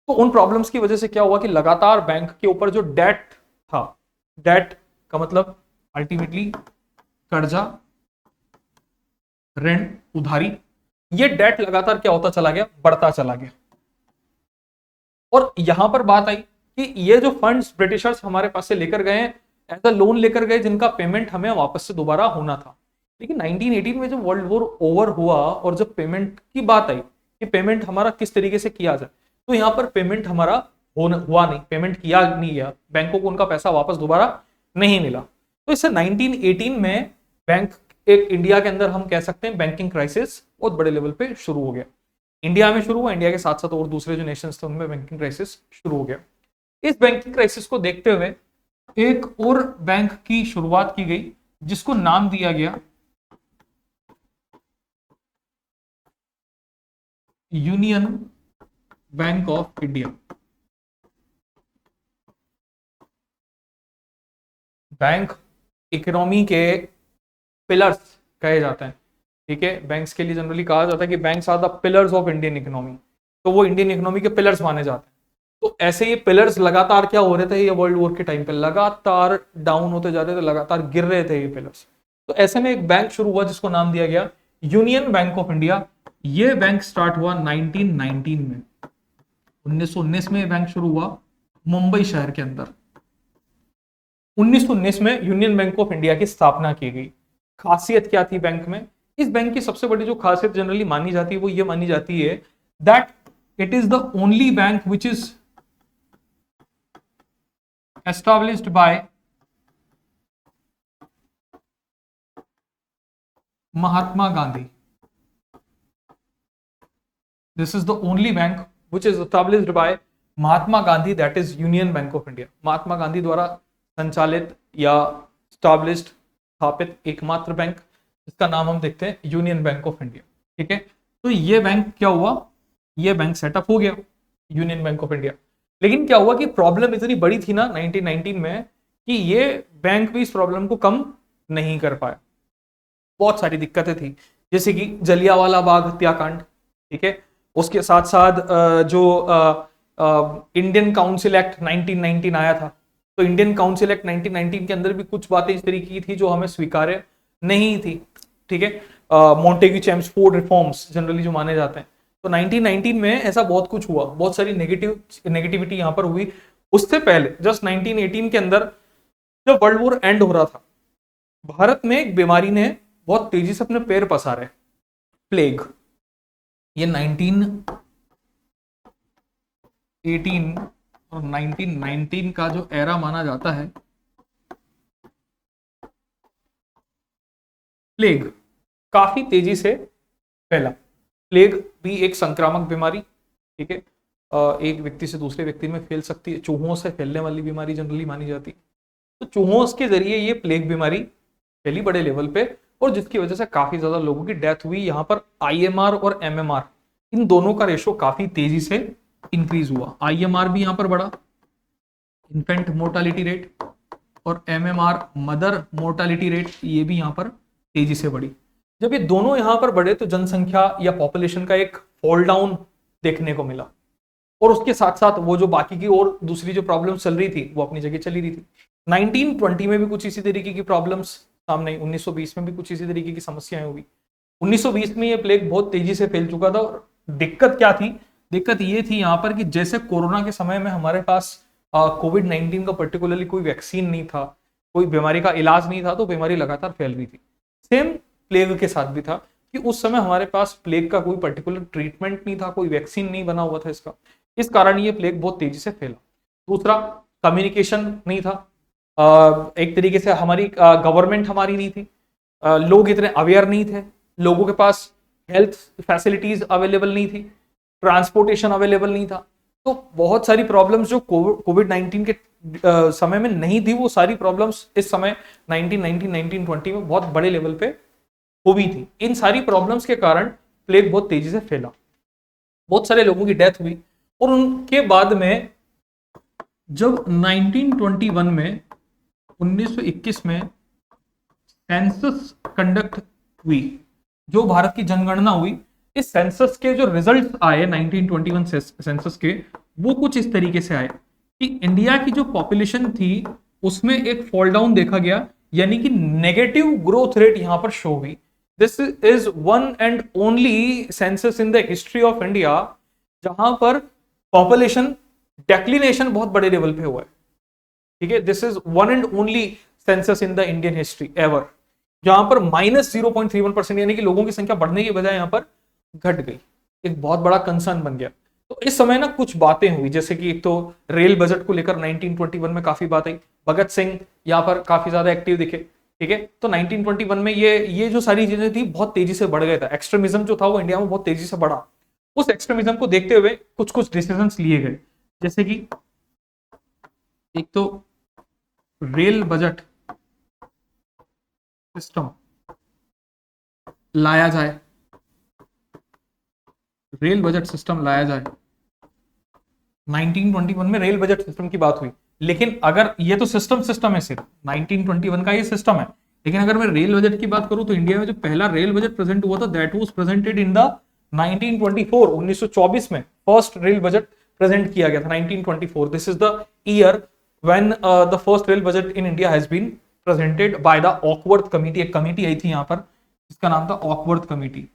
तो उन प्रॉब्लम्स की वजह से क्या हुआ कि लगातार बैंक के ऊपर जो डेट था, डेट का मतलब अल्टीमेटली कर्जा, ऋण, उधारी, ये डेट लगातार क्या होता चला गया, बढ़ता चला गया। और यहां पर बात आई कि ये जो फंड्स ब्रिटिशर्स हमारे पास से लेकर गए हैं, ऐसा लोन लेकर गए जिनका पेमेंट हमें वापस से दोबारा होना था। लेकिन 1918 में जब वर्ल्ड वॉर ओवर हुआ और जब पेमेंट की बात आई कि पेमेंट हमारा किस तरीके से किया जाए, तो यहां पर पेमेंट हमारा हुआ नहीं, पेमेंट किया नहीं गया, बैंकों को उनका पैसा वापस दोबारा नहीं मिला। तो इससे 1918 में बैंक एक इंडिया के अंदर हम कह सकते हैं बैंकिंग क्राइसिस बहुत बड़े लेवल पे शुरू हो गया। इंडिया में शुरू हुआ, इंडिया के साथ साथ और दूसरे जो नेशंस थे उनमें बैंकिंग क्राइसिस शुरू हो गया। इस बैंकिंग क्राइसिस को देखते हुए एक और बैंक की शुरुआत की गई जिसको नाम दिया गया union Bank of India. Bank economy के पिलर्स कहे जाते हैं, ठीक है, बैंक्स के लिए जनरली कहा जाता है कि banks are the pillars of Indian economy, तो वो इंडियन इकोनॉमी के पिलर्स माने जाते हैं। तो ऐसे ये पिलर्स लगातार क्या हो रहे थे, ये वर्ल्ड वॉर के टाइम पे लगातार डाउन होते जा रहे थे, लगातार गिर रहे थे ये पिलर्स। तो ऐसे में एक बैंक शुरू हुआ जिसको नाम दिया गया यूनियन बैंक ऑफ इंडिया। ये बैंक स्टार्ट हुआ 1919 में, 1919 में ये बैंक शुरू हुआ मुंबई शहर के अंदर। 1919 में यूनियन बैंक ऑफ इंडिया की स्थापना की गई। खासियत क्या थी बैंक में, इस बैंक की सबसे बड़ी जो खासियत जनरली मानी जाती है वो ये मानी जाती है that it is the only bank which is established by Mahatma Gandhi. This is the only bank which is established by Mahatma Gandhi, that is Union Bank of India. Mahatma Gandhi द्वारा संचालित या स्टैब्लिश्ड, स्थापित एकमात्र बैंक जिसका नाम हम देखते हैं यूनियन बैंक ऑफ इंडिया, ठीक है। तो ये बैंक क्या हुआ, ये बैंक सेटअप हो गया यूनियन बैंक ऑफ इंडिया। लेकिन क्या हुआ कि प्रॉब्लम इतनी बड़ी थी ना 1919 में कि ये बैंक भी इस प्रॉब्लम को कम नहीं कर पाया, बहुत सारी दिक्कतें थी, जैसे कि जलियांवाला बाग हत्याकांड, ठीक है। उसके साथ साथ जो इंडियन काउंसिल एक्ट 1919 आया था, तो इंडियन काउंसिल एक्ट 1919 के अंदर भी कुछ बातें इस तरीके की थी जो हमें स्वीकार्य नहीं थी, ठीक है। मॉन्टेग्यू चेम्सफोर्ड रिफॉर्म्स जनरली जो माने जाते हैं। तो 1919 में ऐसा बहुत कुछ हुआ, बहुत सारी नेगेटिविटी यहां पर हुई। उससे पहले जस्ट 1918 के अंदर जब वर्ल्ड वॉर एंड हो रहा था, भारत में एक बीमारी ने बहुत तेजी से अपने पैर पसारे, प्लेग। ये 1918 और 1919 का जो एरा माना जाता है, प्लेग काफी तेजी से फैला। प्लेग भी एक संक्रामक बीमारी, ठीक है, एक व्यक्ति से दूसरे व्यक्ति में फैल सकती है, चूहों से फैलने वाली बीमारी जनरली मानी जाती है। तो चूहों के जरिए ये प्लेग बीमारी फैली बड़े लेवल पे, और जिसकी वजह से काफी ज्यादा लोगों की डेथ हुई। यहाँ पर IMR और MMR इन दोनों का रेशो काफी तेजी से इंक्रीज हुआ। IMR भी यहाँ पर बढ़ा, इन्फेंट मोर्टालिटी रेट, और MMR मदर मोर्टालिटी रेट, ये भी यहाँ पर तेजी से बढ़ी। जब ये दोनों यहां पर बढ़े तो जनसंख्या या पॉपुलेशन का एक फॉल डाउन देखने को मिला, और उसके साथ साथ वो जो बाकी की और दूसरी जो प्रॉब्लम चल रही थी वो अपनी जगह चली रही थी। 1920 में भी कुछ इसी तरीके की प्रॉब्लम्स सामने आई, 1920 में भी कुछ इसी तरीके की समस्याएं हुई। 1920 में ये प्लेग बहुत तेजी से फैल चुका था, और दिक्कत क्या थी, दिक्कत ये थी यहाँ पर कि जैसे कोरोना के समय में हमारे पास कोविड-19 का पर्टिकुलरली कोई वैक्सीन नहीं था, कोई बीमारी का इलाज नहीं था, तो बीमारी लगातार फैल रही थी। सेम प्लेग के साथ भी था कि उस समय हमारे पास प्लेग का कोई पर्टिकुलर ट्रीटमेंट नहीं था, कोई वैक्सीन नहीं बना हुआ था इसका, इस कारण ये प्लेग बहुत तेजी से फैला। दूसरा, कम्युनिकेशन नहीं था, एक तरीके से हमारी गवर्नमेंट हमारी नहीं थी, लोग इतने अवेयर नहीं थे, लोगों के पास हेल्थ फैसिलिटीज अवेलेबल नहीं थी, ट्रांसपोर्टेशन अवेलेबल नहीं था, तो बहुत सारी प्रॉब्लम्स जो कोविड 19 के समय में नहीं थी, वो सारी प्रॉब्लम्स इस समय 1919 1920 में बहुत बड़े लेवल पे हुई थी। इन सारी प्रॉब्लम्स के कारण प्लेग बहुत तेजी से फैला, बहुत सारे लोगों की डेथ हुई। और उनके बाद में जब 1921 में 1921 में सेंसस कंडक्ट हुई, जो भारत की जनगणना हुई, इस सेंसस के जो रिजल्ट आए 1921 सेंसस के, वो कुछ इस तरीके से आए कि इंडिया की जो पॉपुलेशन थी उसमें एक फॉल डाउन देखा गया, यानी कि नेगेटिव ग्रोथ रेट यहां पर शो हुई। This is one and only census in the history of India जहां पर पॉपुलेशन डेक्लिनेशन बहुत बड़े लेवल पे हुआ है। ठीक है, this is one and only census in the Indian history ever जहां पर -0.31% यानी कि लोगों की संख्या बढ़ने की बजाय यहां पर घट गई। एक बहुत बड़ा कंसर्न बन गया। तो इस समय ना कुछ बातें हुई, जैसे कि एक तो रेल बजट को लेकर 1921 में काफी बात आई, भगत सिंह यहाँ पर काफी ज्यादा एक्टिव दिखे। ठीक है, तो 1921 में ये जो सारी चीजें थी बहुत तेजी से बढ़ गया था। एक्सट्रीमिज्म जो था वो इंडिया में बहुत तेजी से बढ़ा। उस एक्सट्रीमिज्म को देखते हुए कुछ कुछ डिसीजंस लिए गए, जैसे कि एक तो रेल बजट सिस्टम लाया जाए, रेल बजट सिस्टम लाया जाए। 1921 में रेल बजट सिस्टम की बात हुई, लेकिन अगर ये तो सिस्टम है, सिर्फ 1921 का ये सिस्टम है, लेकिन अगर मैं रेल बजट की बात करूं तो इंडिया में जो पहला रेल बजट प्रेजेंट हुआ था that was presented in the 1924 में फर्स्ट रेल बजट प्रेजेंट किया गया था 1924। This is the year when the first rail budget in India has been presented by the Acworth Committee. एक कमिटी आई थी यहाँ पर जिसका नाम था ऑकवर्थ कमिटी।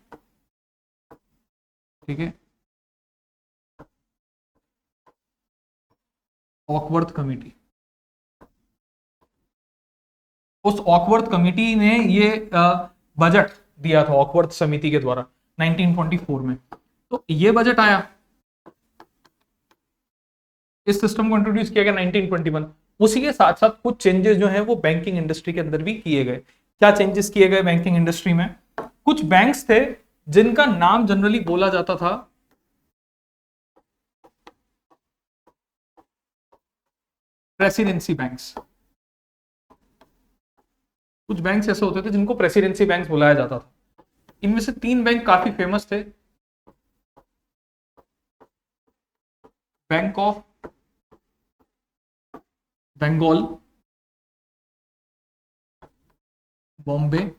ठीक है, ऑकवर्थ कमिटी। उस ऑकवर्थ कमिटी ने ये बजट दिया था ऑकवर्थ समिति के द्वारा 1924 में। तो ये बजट आया, इस सिस्टम को इंट्रोड्यूस किया गया 1921। उसी के साथ साथ कुछ चेंजेस जो हैं वो बैंकिंग इंडस्ट्री के अंदर भी किए गए। क्या चेंजेस किए गए बैंकिंग इंडस्ट्री में? कुछ बैंक्स थे जिनका नाम जनरली बोला जाता था प्रेसिडेंसी बैंक्स। कुछ बैंक्स ऐसे होते थे जिनको प्रेसिडेंसी बैंक्स बुलाया जाता था। इनमें से 3 बैंक काफी फेमस थे, बैंक ऑफ बंगाल, बॉम्बे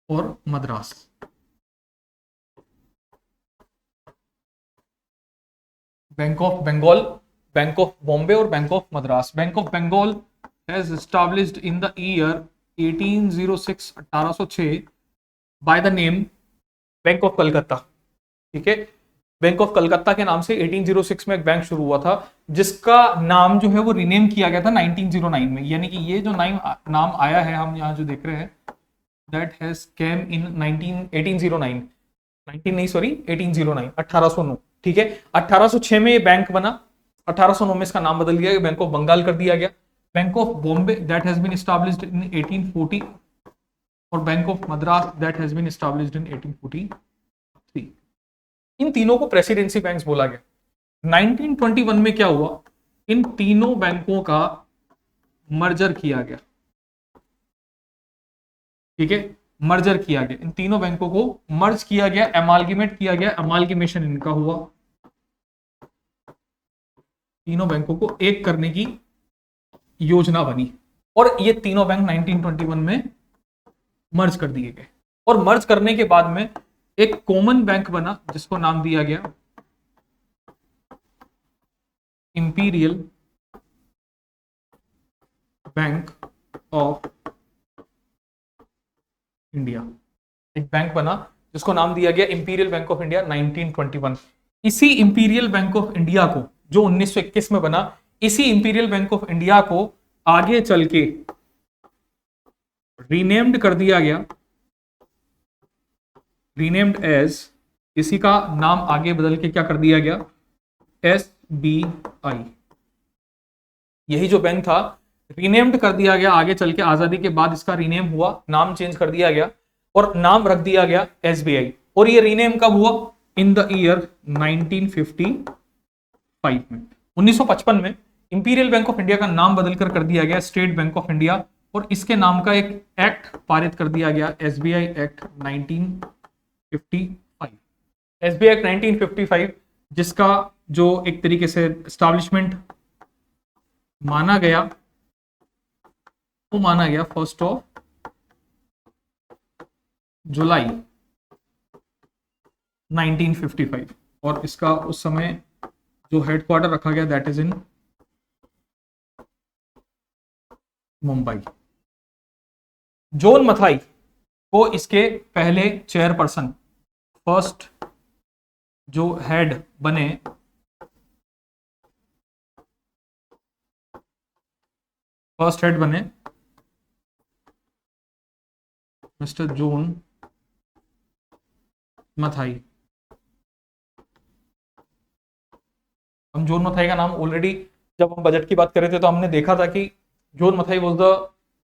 और Madras. Bank of Bengal, bank of Bombay और bank of Madras. Bank of Bengal has established in the year 1806 1806 by the name bank of Calcutta. ठीक है, बैंक ऑफ कलकत्ता के नाम से 1806 में एक बैंक शुरू हुआ था जिसका नाम जो है वो रिनेम किया गया था 1909 में। यानी कि ये जो नाम आया है हम यहाँ जो देख रहे हैं दैट हैज केम इन 1809 1809 1809। ठीक है, 1806 में ये बैंक बना, 1809 में इसका नाम बदल गया, बैंक ऑफ बंगाल कर दिया गया। Bank of Bombay that has been established in 1840 और bank of Madras that has been established in 1843। इन तीनों को प्रेसिडेंसी बैंक्स बोला गया। 1921 में क्या हुआ, इन तीनों बैंकों का मर्जर किया गया। ठीक है, मर्जर किया गया, इन तीनों बैंकों को मर्ज किया गया, एमालगेमेट किया गया, एमालगेमेशन इनका हुआ। तीनों बैंकों को एक करने की योजना बनी और ये तीनों बैंक 1921 में मर्ज कर दिए गए। और मर्ज करने के बाद में एक कॉमन बैंक बना जिसको नाम दिया गया इंपीरियल बैंक ऑफ इंडिया। एक बैंक बना जिसको नाम दिया गया इंपीरियल बैंक ऑफ इंडिया 1921। इसी इंपीरियल बैंक ऑफ इंडिया को जो 1921 में बना, इसी इंपीरियल बैंक ऑफ इंडिया को आगे चल के रीनेम्ड कर दिया गया, रीनेम्ड एज, इसी का नाम आगे बदल के क्या कर दिया गया, SBI। यही जो बैंक था रीनेम्ड कर दिया गया, आगे चल के आजादी के बाद इसका रीनेम हुआ, नाम चेंज कर दिया गया और नाम रख दिया गया SBI। और ये रीनेम कब हुआ, इन द ईयर 1955 में, 1955 में इंपीरियल बैंक ऑफ इंडिया का नाम बदलकर कर दिया गया स्टेट बैंक ऑफ इंडिया, और इसके नाम का एक एक्ट पारित कर दिया गया, एसबीआई एक्ट 1955। एसबीआई एक्ट 1955 जिसका जो एक तरीके से एस्टैब्लिशमेंट माना गया, वो माना गया 1 जुलाई 1955, और इसका उस समय जो हेडक्वार्टर रखा गया that is in Mumbai. John Mathai को इसके पहले चेयरपर्सन, फर्स्ट जो हेड बने, मिस्टर जॉन मथाई। हम जॉन मथाई का नाम ऑलरेडी जब हम बजट की बात कर रहे थे तो हमने देखा था कि John Mathai was the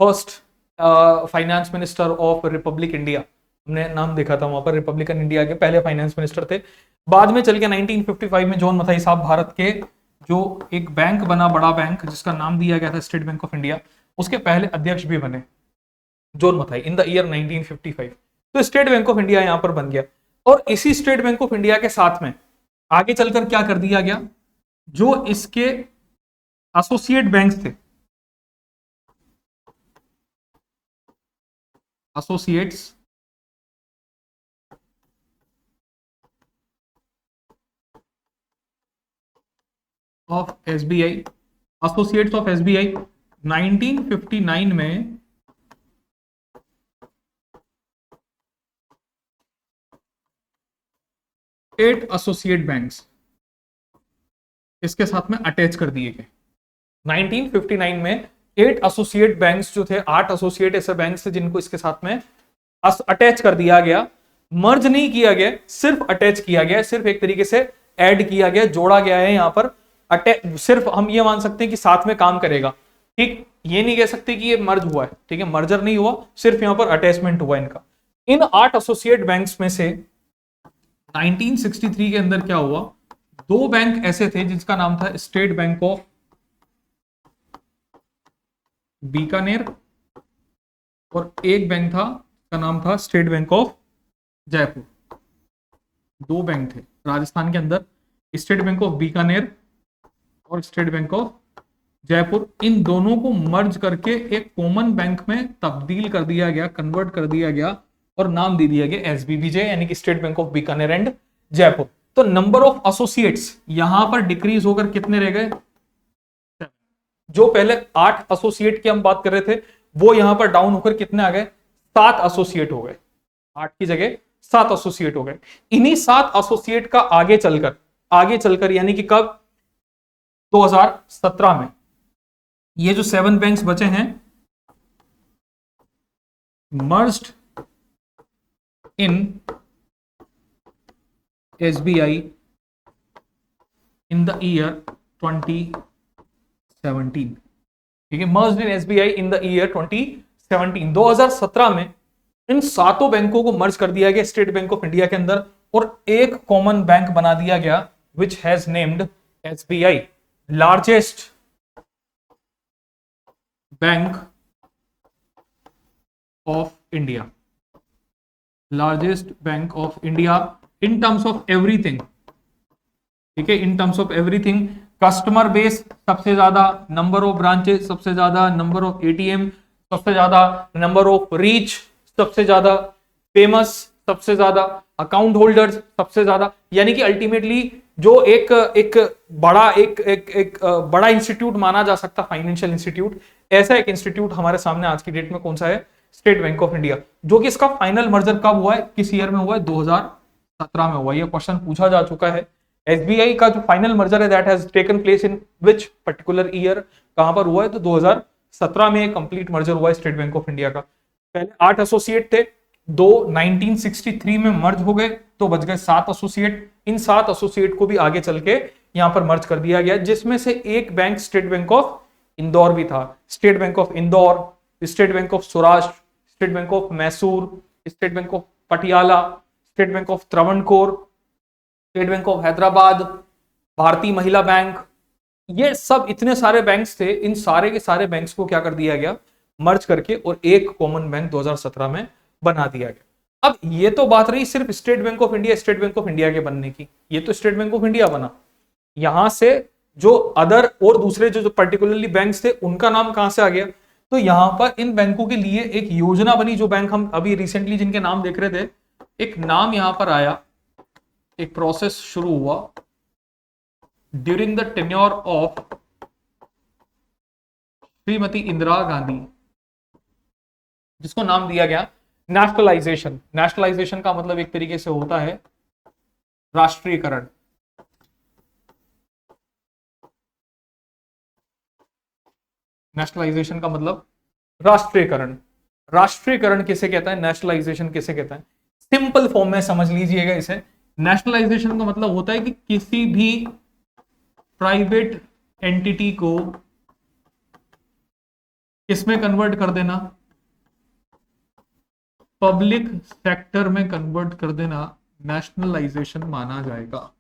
first finance minister of Republic India, हमने नाम देखा था वहां पर, रिपब्लिकन इंडिया के पहले फाइनेंस मिनिस्टर थे। बाद में चल के 1955 में जॉन मथाई साहब भारत के जो एक बैंक बना, बड़ा बैंक जिसका नाम दिया गया था स्टेट बैंक ऑफ इंडिया, उसके पहले अध्यक्ष भी बने John Mathai in the year 1955। तो स्टेट बैंक ऑफ इंडिया यहां पर बन गया, और इसी स्टेट बैंक ऑफ इंडिया के साथ में आगे चलकर क्या कर दिया गया, जो इसके एसोसिएट बैंक्स थे, associates of SBI, associates of SBI 1959 में एट एसोसिएट बैंक्स इसके साथ में अटैच कर दिए गए। 1959 में 8 एसोसिएट बैंक्स जो थे, 8 एसोसिएट ऐसे बैंक्स थे जिनको इसके साथ में अटैच कर दिया गया, मर्ज नहीं किया गया, सिर्फ अटैच किया गया, सिर्फ एक तरीके से ऐड किया गया, जोड़ा गया है यहां पर। सिर्फ हम ये मान सकते हैं कि साथ में काम करेगा, ठीक, ये नहीं कह सकते कि ये मर्ज हुआ है, ठीक है, मर्जर नहीं हुआ, सिर्फ यहां पर अटैचमेंट हुआ इनका। इन 8 एसोसिएट बैंक्स में से 1963 के अंदर क्या हुआ, 2 बैंक ऐसे थे जिसका नाम था स्टेट बैंक ऑफ बीकानेर, और एक बैंक था का नाम था state bank of Jaipur. 2 bank थे राजस्थान के अंदर, स्टेट बैंक ऑफ बीकानेर और स्टेट बैंक ऑफ जयपुर। इन दोनों को मर्ज करके एक कॉमन बैंक में तब्दील कर दिया गया, कन्वर्ट कर दिया गया, और नाम दे दिया गया एसबीबीजे, यानी कि state bank of Bikaner and Jaipur. तो नंबर ऑफ एसोसिएट्स यहां पर डिक्रीज होकर कितने रह गए, जो पहले 8 एसोसिएट की हम बात कर रहे थे वो यहां पर डाउन होकर कितने आ गए, 7 एसोसिएट हो गए, 8 की जगह 7 एसोसिएट हो गए। इन्हीं 7 एसोसिएट का आगे चलकर यानी कि कब, 2017 में ये जो 7 बैंक्स बचे हैं merged in SBI in the year 2017, ठीक है, merged in SBI in the year 2017। 2017 में इन 7 बैंकों को मर्ज कर दिया गया स्टेट बैंक ऑफ इंडिया के अंदर, और एक कॉमन बैंक बना दिया गया which has named SBI, largest bank of India, largest bank of India in terms of everything, ठीक है, in terms of everything, customer base सबसे ज्यादा, नंबर ऑफ ब्रांचेस सबसे ज्यादा, नंबर ऑफ एटीएम सबसे ज्यादा, नंबर ऑफ रीच सबसे ज्यादा, फेमस सबसे ज्यादा, अकाउंट होल्डर्स सबसे ज्यादा, यानी कि अल्टीमेटली जो एक बड़ा इंस्टीट्यूट माना जा सकता, फाइनेंशियल इंस्टीट्यूट, ऐसा एक इंस्टीट्यूट हमारे सामने आज की डेट में कौन सा है, स्टेट बैंक ऑफ इंडिया, जो कि इसका फाइनल मर्जर कब हुआ है, किस ईयर में हुआ है, 2017 में हुआ है। यह क्वेश्चन पूछा जा चुका है। एसबीआई का जो फाइनल मर्जर है that has taken place in which particular year, कहां पर हुआ है, तो 2017 में कंप्लीट मर्जर हुआ है स्टेट बैंक ऑफ इंडिया का। पहले 8 एसोसिएट थे, 2 1963 में मर्ज हो गए, तो बच गए 7 एसोसिएट। इन 7 एसोसिएट को भी आगे चल के यहां पर मर्ज कर दिया गया, जिसमें से एक bank state bank of Indore भी था, state bank of Indore, state bank of Saurashtra, state bank of Mysore, state bank of Patiala, state bank of Travancore, state bank of Hyderabad, भारतीय महिला बैंक, ये सब इतने सारे बैंक्स थे, इन सारे के सारे बैंक्स को क्या कर दिया गया, मर्ज करके और एक कॉमन बैंक 2017 में बना दिया गया। अब ये तो बात रही सिर्फ state bank of India, state bank of India के बनने की, ये तो स्टेट बैंक ऑफ इंडिया बना। यहां से जो अदर और दूसरे जो पर्टिकुलरली बैंक्स थे उनका नाम कहां से आ गया, तो यहां पर इन बैंकों के लिए एक योजना बनी, जो बैंक हम अभी रिसेंटली जिनके नाम देख रहे थे, एक नाम यहां पर आया, एक प्रोसेस शुरू हुआ during the tenure of Shrimati Indira Gandhi, जिसको नाम दिया गया नेशनलाइजेशन। नेशनलाइजेशन का मतलब एक तरीके से होता है राष्ट्रीयकरण। नेशनलाइजेशन का मतलब राष्ट्रीयकरण। राष्ट्रीयकरण किसे कहता है, नेशनलाइजेशन किसे कहता है, सिंपल फॉर्म में समझ लीजिएगा इसे। नेशनलाइजेशन का मतलब होता है कि किसी भी प्राइवेट एंटिटी को किसमें कन्वर्ट कर देना, पब्लिक सेक्टर में कन्वर्ट कर देना, नेशनलाइजेशन माना जाएगा।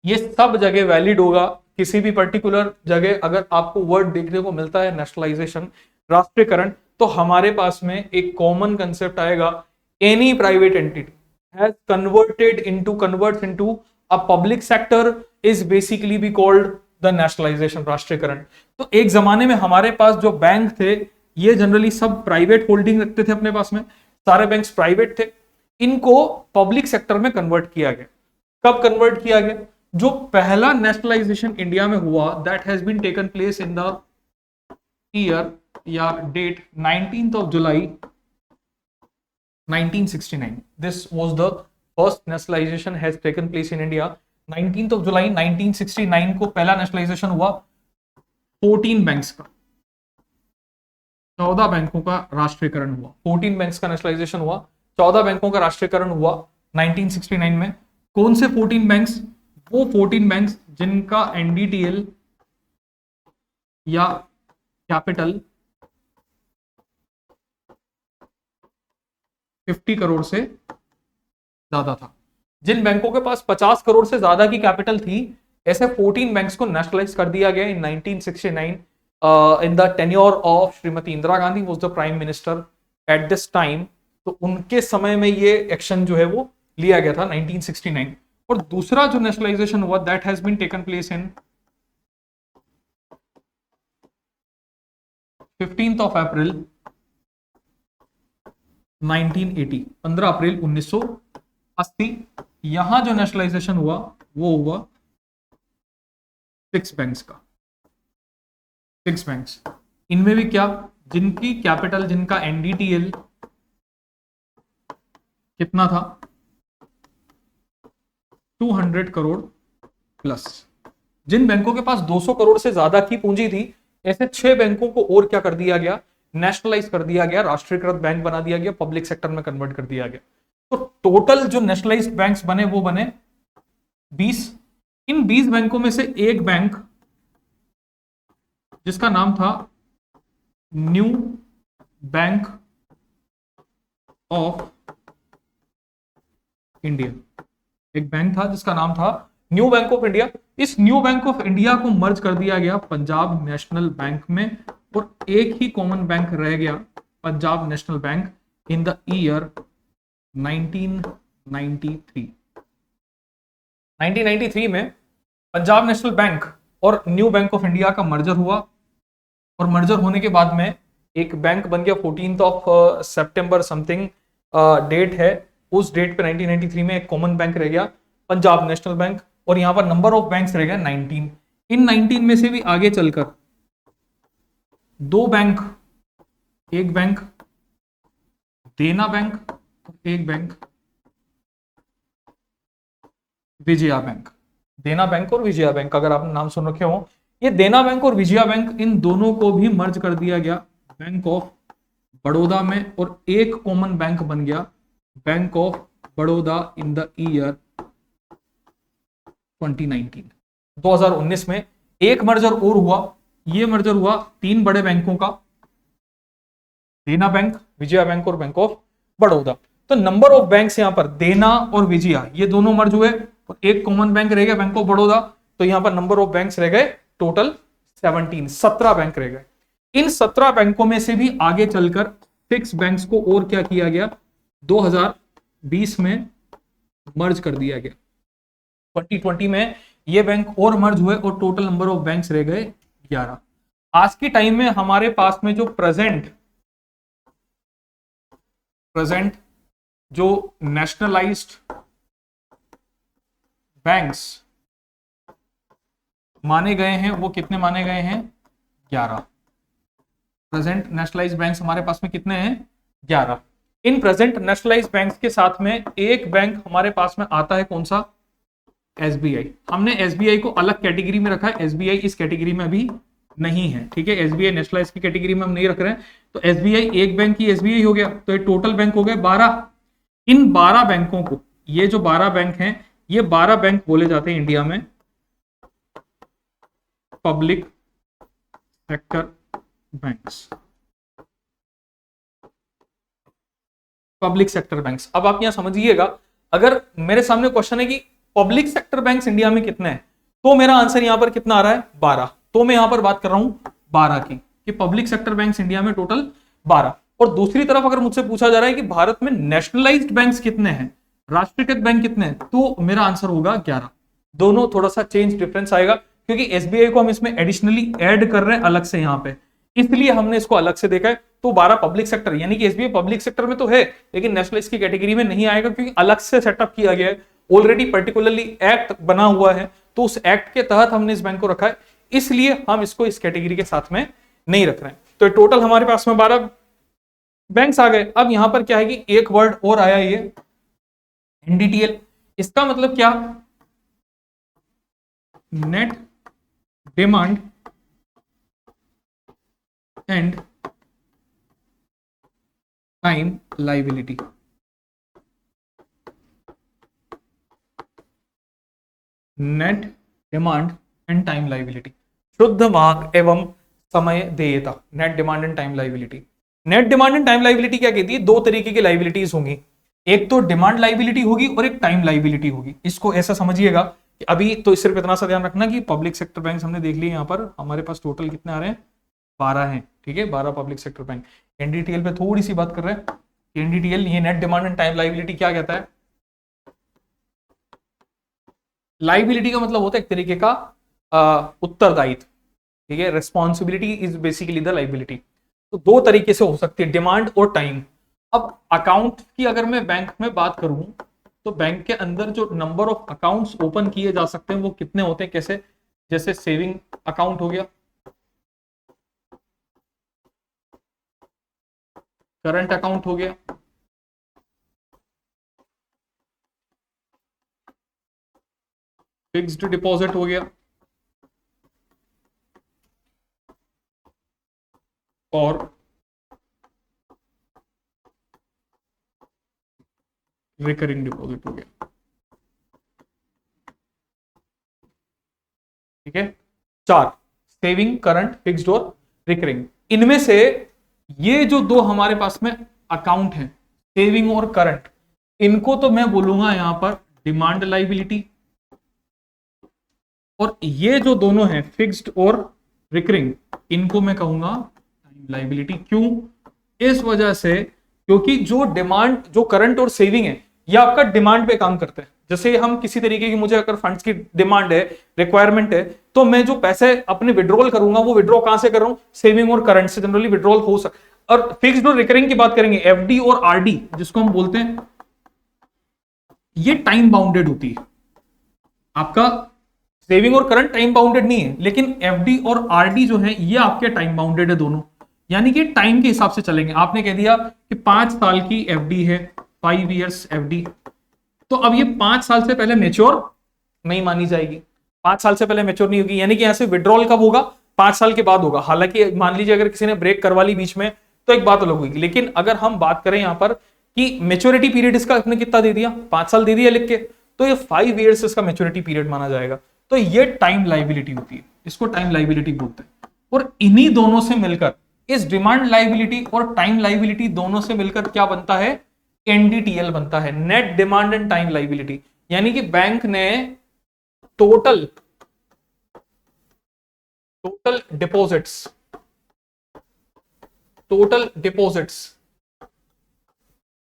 ये सब जगह वैलिड होगा। किसी भी पर्टिकुलर जगह अगर आपको वर्ड देखने को मिलता है नेशनलाइजेशन, राष्ट्रीयकरण, तो हमारे पास में एक कॉमन कंसेप्ट आएगा, any private entity has converts into a public sector is basically be called the nationalisation, राष्ट्रीयकरण। तो एक जमाने में हमारे पास जो बैंक थे, ये जनरली सब प्राइवेट होल्डिंग रखते थे अपने पास में, सारे बैंक्स प्राइवेट थे, इनको पब्लिक सेक्टर में कन्वर्ट किया गया। कब कन्वर्ट किया गया, जो पहला नेशनलाइजेशन इंडिया में हुआ, that has been taken place in the year या date 19th of July 1969. This was the first nationalization has taken place in India. 19th of July 1969 को पहला नेशनलाइजेशन हुआ 14 बैंक्स का, 14 बैंकों का राष्ट्रीयकरण हुआ। 14 बैंक्स का नेशनलाइजेशन हुआ, 14 बैंकों का राष्ट्रीयकरण हुआ 1969 में। कौन से 14 बैंक्स, वो 14 बैंक्स जिनका एनडीटीएल या कैपिटल 50 करोड़ से ज्यादा था। जिन बैंकों के पास 50 करोड़ से ज्यादा की कैपिटल थी, ऐसे 14 बैंक्स को नेशनलाइज कर दिया गया इन 1969 in the tenure of Shrimati Indira Gandhi was the prime minister at this time. तो उनके समय में ये एक्शन जो है वो लिया गया था 1969। और दूसरा जो नेशनलाइजेशन हुआ, that has been taken place in 15th of April 1980, 15 अप्रैल 1980। यहां जो नेशनलाइजेशन हुआ वो हुआ 6 बैंक्स का। 6 बैंक्स, इनमें भी क्या, जिनकी कैपिटल, जिनका एनडीटीएल कितना था, 200 करोड़ प्लस। जिन बैंकों के पास 200 करोड़ से ज्यादा की पूंजी थी, ऐसे 6 बैंकों को और क्या कर दिया गया, नेशनलाइज कर दिया गया, राष्ट्रीयकृत बैंक बना दिया गया, पब्लिक सेक्टर में कन्वर्ट कर दिया गया। तो टोटल जो नेशनलाइज्ड बैंक्स बने वो बने 20। इन 20 बैंकों में से एक बैंक जिसका नाम था न्यू बैंक ऑफ इंडिया, एक बैंक था जिसका नाम था न्यू बैंक ऑफ इंडिया। इस न्यू बैंक ऑफ इंडिया को मर्ज कर दिया गया पंजाब नेशनल बैंक में, और एक ही कॉमन बैंक रह गया, Punjab National bank, in the year 1993। 1993 में पंजाब नेशनल बैंक और न्यू बैंक ऑफ इंडिया का मर्जर हुआ, और मर्जर होने के बाद में एक बैंक बन गया 14th of September something date है। उस डेट पे 1993 में एक कॉमन बैंक रह गया पंजाब नेशनल बैंक, और यहां पर नंबर ऑफ बैंक्स रह गया 19। इन 19 में से भी आगे चलकर 2 बैंक, एक बैंक देना बैंक और एक बैंक विजया बैंक। देना बैंक और विजया बैंक, अगर आपने नाम सुन रखे हो, ये देना बैंक और विजया बैंक, इन दोनों को भी मर्ज कर दिया गया बैंक ऑफ बड़ौदा में, और एक कॉमन बैंक बन गया Bank of Baroda in the year 2019 में। एक मर्जर और हुआ, ये मर्जर हुआ 3 बड़े बैंकों का, देना बैंक, विजया बैंक और बैंक ऑफ बड़ौदा। तो नंबर ऑफ बैंक्स यहां पर देना और विजया, ये दोनों मर्ज हुए, और एक कॉमन बैंक रह गया बैंक ऑफ बड़ौदा, तो यहां पर नंबर ऑफ बैंक्स रह गए टोटल 17 बैंक रह गए। इन 17 बैंकों में से भी आगे चलकर 6 बैंक्स को और क्या किया गया, 2020 में मर्ज कर दिया गया। 2020 में ये बैंक और मर्ज हुए और टोटल नंबर ऑफ बैंक्स रह गए 11। आज के टाइम में हमारे पास में जो प्रेजेंट जो नेशनलाइज्ड बैंक्स माने गए हैं वो कितने माने गए हैं, 11। प्रेजेंट नेशनलाइज्ड बैंक्स हमारे पास में कितने हैं, 11। इन प्रेजेंट नेशनलाइज्ड बैंक्स के साथ में एक बैंक हमारे पास में आता है, कौन सा, एसबीआई। हमने एसबीआई को अलग कैटेगरी में रखा है, एसबीआई इस कैटेगरी में अभी नहीं है, ठीक है। एसबीआई नेशनलाइज की कैटेगरी में हम नहीं रख रहे हैं, तो एसबीआई एक बैंक की एसबीआई हो गया, तो ये टोटल बैंक हो गए 12। इन 12 बैंकों को, ये जो 12 बैंक हैं, ये 12 बैंक बोले जाते हैं इंडिया में public sector banks. Public sector banks. अब आप यहां समझिएगा, अगर मेरे सामने क्वेश्चन है कि पब्लिक सेक्टर बैंक्स इंडिया में कितने हैं, तो मेरा आंसर यहां पर कितना आ रहा है, 12। तो मैं यहां पर बात कर रहा हूं 12 की, कि पब्लिक सेक्टर बैंक्स इंडिया में टोटल 12। और दूसरी तरफ अगर मुझसे पूछा जा रहा है कि भारत में नेशनलाइज्ड बैंक्स कितने हैं, राष्ट्रीयकृत बैंक कितने हैं, तो मेरा आंसर होगा 11। दोनों थोड़ा सा चेंज डिफरेंस आएगा, क्योंकि एसबीआई को हम इसमें एडिशनली ऐड कर रहे हैं अलग से यहां पे, इसलिए हमने इसको अलग से देखा है। तो 12 पब्लिक सेक्टर, यानी कि एसबीआई पब्लिक सेक्टर में तो है, लेकिन नेशनलाइज्ड की कैटेगरी में नहीं आएगा, क्योंकि अलग से सेटअप किया गया है, ऑलरेडी पर्टिकुलरली एक्ट बना हुआ है, तो उस एक्ट के तहत हमने इस बैंक को रखा है, इसलिए हम इसको इस कैटेगरी के साथ में नहीं रख रहे हैं। तो टोटल हमारे पास में 12 बैंक्स आ गए। अब यहां पर क्या है कि एक वर्ड और आया, ये एनडीटीएल। इसका मतलब क्या, net demand and time liability. Net demand and time liability, शुद्ध मांग एवं समय देयता, net demand and time liability. Net demand and time liability क्या कहती है, दो तरीके की लायबिलिटीज होंगी, एक तो डिमांड लायबिलिटी होगी और एक टाइम लायबिलिटी होगी। इसको ऐसा समझिएगा कि अभी तो सिर्फ इतना सा ध्यान रखना कि पब्लिक सेक्टर बैंक हमने देख लिए, यहां पर हमारे पास टोटल कितने आ रहे हैं, 12 हैं, ठीक है, 12 पब्लिक सेक्टर बैंक। एनडीटीएल पे थोड़ी सी बात कर रहे हैं। एनडीटीएल ये net demand and time liability क्या कहता है, लायबिलिटी का मतलब होता है एक तरीके का उत्तरदायित्व, ठीक है, responsibility is basically the liability. तो दो तरीके से हो सकती है, डिमांड और टाइम। अब अकाउंट की अगर मैं बैंक में बात करूं, तो बैंक के अंदर जो नंबर ऑफ अकाउंट्स ओपन किए जा सकते हैं वो कितने होते हैं, कैसे, जैसे सेविंग अकाउंट हो गया, करंट अकाउंट हो गया, फिक्स्ड डिपॉजिट हो गया, और रिकरिंग डिपॉजिट हो गया, ठीक है। 4, सेविंग, करंट, फिक्स्ड और रिकरिंग। इनमें से ये जो दो हमारे पास में अकाउंट हैं, सेविंग और करंट, इनको तो मैं बोलूंगा यहां पर डिमांड लायबिलिटी, और ये जो दोनों हैं फिक्स्ड और रिकरिंग, इनको मैं कहूंगा टाइम लायबिलिटी। क्यों, इस वजह से क्योंकि जो डिमांड, जो करंट और सेविंग है, ये आपका डिमांड पे काम करते हैं। जैसे हम किसी तरीके की, मुझे अगर फंड्स की डिमांड है, रिक्वायरमेंट है, तो मैं जो पैसे अपने विड्रॉल करूंगा वो विड्रॉ कहां से कर रहा हूं, सेविंग और करंट से जनरली विड्रॉल हो सकता। और फिक्स्ड और रिकरिंग की बात करेंगे, एफडी और आरडी जिसको हम बोलते हैं, ये टाइम बाउंडेड होती है। आपका सेविंग और करंट टाइम बाउंडेड नहीं है, लेकिन एफडी और आरडी जो है ये आपके टाइम बाउंडेड है दोनों, यानी कि टाइम के हिसाब से चलेंगे। आपने कह दिया कि 5 साल की एफडी है, 5 इयर्स एफडी, तो अब ये 5 साल से पहले मैच्योर नहीं मानी जाएगी, 5 साल से पहले मैच्योर नहीं होगी, यानी कि यहां से विड्रॉल कब होगा, 5 साल के बाद होगा। हालांकि मान लीजिए अगर किसी ने ब्रेक करवा ली बीच में तो एक बात अलग होगी, लेकिन अगर हम बात करें यहां पर कि मैच्योरिटी पीरियड इसका आपने कितना दे दिया, 5 साल दे दिया लिख के, तो ये 5 इयर्स इसका मैच्योरिटी पीरियड माना जाएगा। तो ये टाइम लायबिलिटी होती है, इसको टाइम लायबिलिटी बोलते हैं। और इन्हीं दोनों से मिलकर, इस डिमांड लायबिलिटी और टाइम लायबिलिटी दोनों से मिलकर क्या बनता है, एनडीटीएल बनता है, net demand and time liability. यानी कि बैंक ने total deposits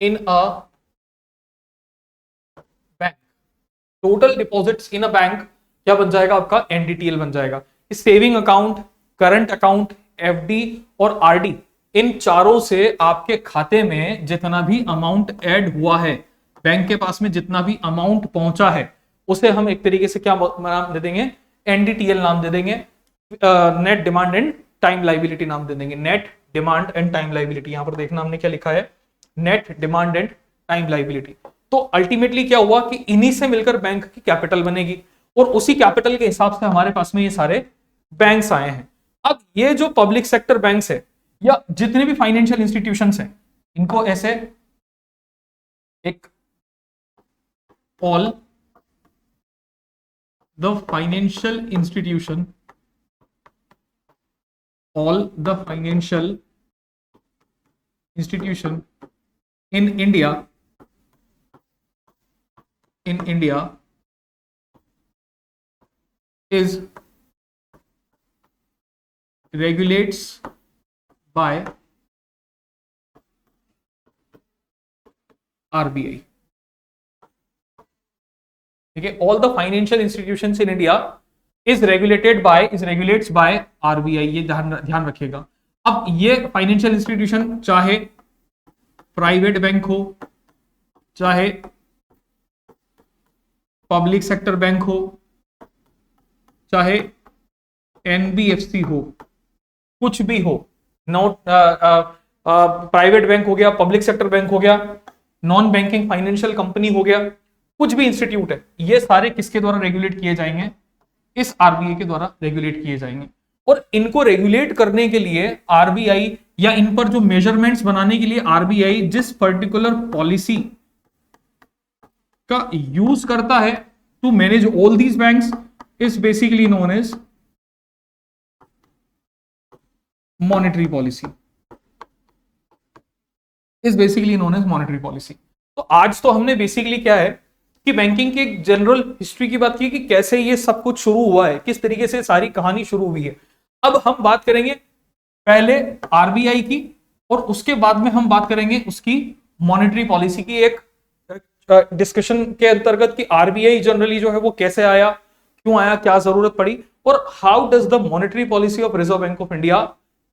in a bank, total deposits in a bank क्या बन जाएगा आपका, एनडीटीएल बन जाएगा। Saving account, current account, FD और आरडी, इन चारों से आपके खाते में जितना भी अमाउंट ऐड हुआ है, बैंक के पास में जितना भी अमाउंट पहुंचा है, उसे हम एक तरीके से क्या नाम दे देंगे, एनडीटीएल नाम दे देंगे, net demand and time liability नाम दे देंगे, net demand and time liability. यहां पर देखना हमने क्या लिखा है, net demand and time liability. तो अल्टीमेटली क्या हुआ कि इन्हीं से मिलकर बैंक की कैपिटल बनेगी और उसी कैपिटल के हिसाब से हमारे पास में ये सारे बैंक्स आए हैं। अब ये जो पब्लिक सेक्टर बैंक्स है या जितने भी फाइनेंशियल इंस्टीट्यूशंस हैं, इनको ऐसे एक all the financial institution in India is regulates by RBI। ठीक है, all the financial institutions in India is regulates by RBI, ये ध्यान रखिएगा। अब ये फाइनेंशियल इंस्टीट्यूशन चाहे प्राइवेट बैंक हो, चाहे पब्लिक सेक्टर बैंक हो, चाहे एनबीएफसी हो, कुछ भी हो, नॉट प्राइवेट बैंक हो गया, पब्लिक सेक्टर बैंक हो गया, नॉन बैंकिंग फाइनेंशियल कंपनी हो गया, कुछ भी इंस्टीट्यूट है, ये सारे किसके द्वारा रेगुलेट किए जाएंगे, इस आरबीआई के द्वारा रेगुलेट किए जाएंगे। और इनको रेगुलेट करने के लिए आरबीआई या इन पर जो मेजरमेंट्स बनाने के लिए आरबीआई जिस पर्टिकुलर पॉलिसी का यूज करता है to manage all these banks is basically known as monetary policy, तो आज तो हमने बेसिकली क्या है कि बैंकिंग की एक जनरल हिस्ट्री की बात की कि कैसे ये सब कुछ शुरू हुआ है, किस तरीके से सारी कहानी शुरू हुई है। अब हम बात करेंगे पहले आरबीआई की और उसके बाद में हम बात करेंगे उसकी मॉनेटरी पॉलिसी की, एक डिस्कशन के अंतर्गत कि आरबीआई जनरली जो है वो कैसे आया, क्यों आया, क्या जरूरत पड़ी और how does the monetary policy of reserve bank of India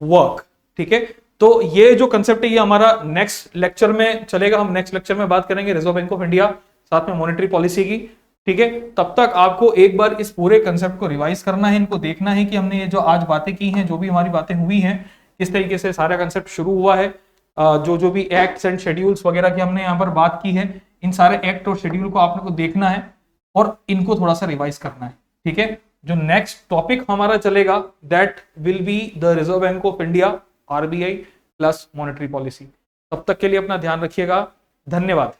work. ठीक है, तो ये जो कंसेप्ट है ये हमारा नेक्स्ट लेक्चर में चलेगा। हम नेक्स्ट लेक्चर में बात करेंगे रिजर्व बैंक ऑफ इंडिया साथ में मॉनेटरी पॉलिसी की। ठीक है, तब तक आपको एक बार इस पूरे कंसेप्ट को रिवाइज करना है, इनको देखना है कि हमने ये जो आज बातें की हैं, जो भी हमारी बातें हुई हैं, किस तरीके से सारा कंसेप्ट शुरू हुआ है, जो भी एक्ट्स एंड शेड्यूल्स वगैरह की हमने यहाँ पर बात की है, इन सारे एक्ट और शेड्यूल को आपने को देखना है और इनको थोड़ा सा रिवाइज करना है। ठीक है, जो नेक्स्ट टॉपिक हमारा चलेगा that will be the reserve bank of India, RBI plus monetary policy. तब तक के लिए अपना ध्यान रखिएगा, धन्यवाद।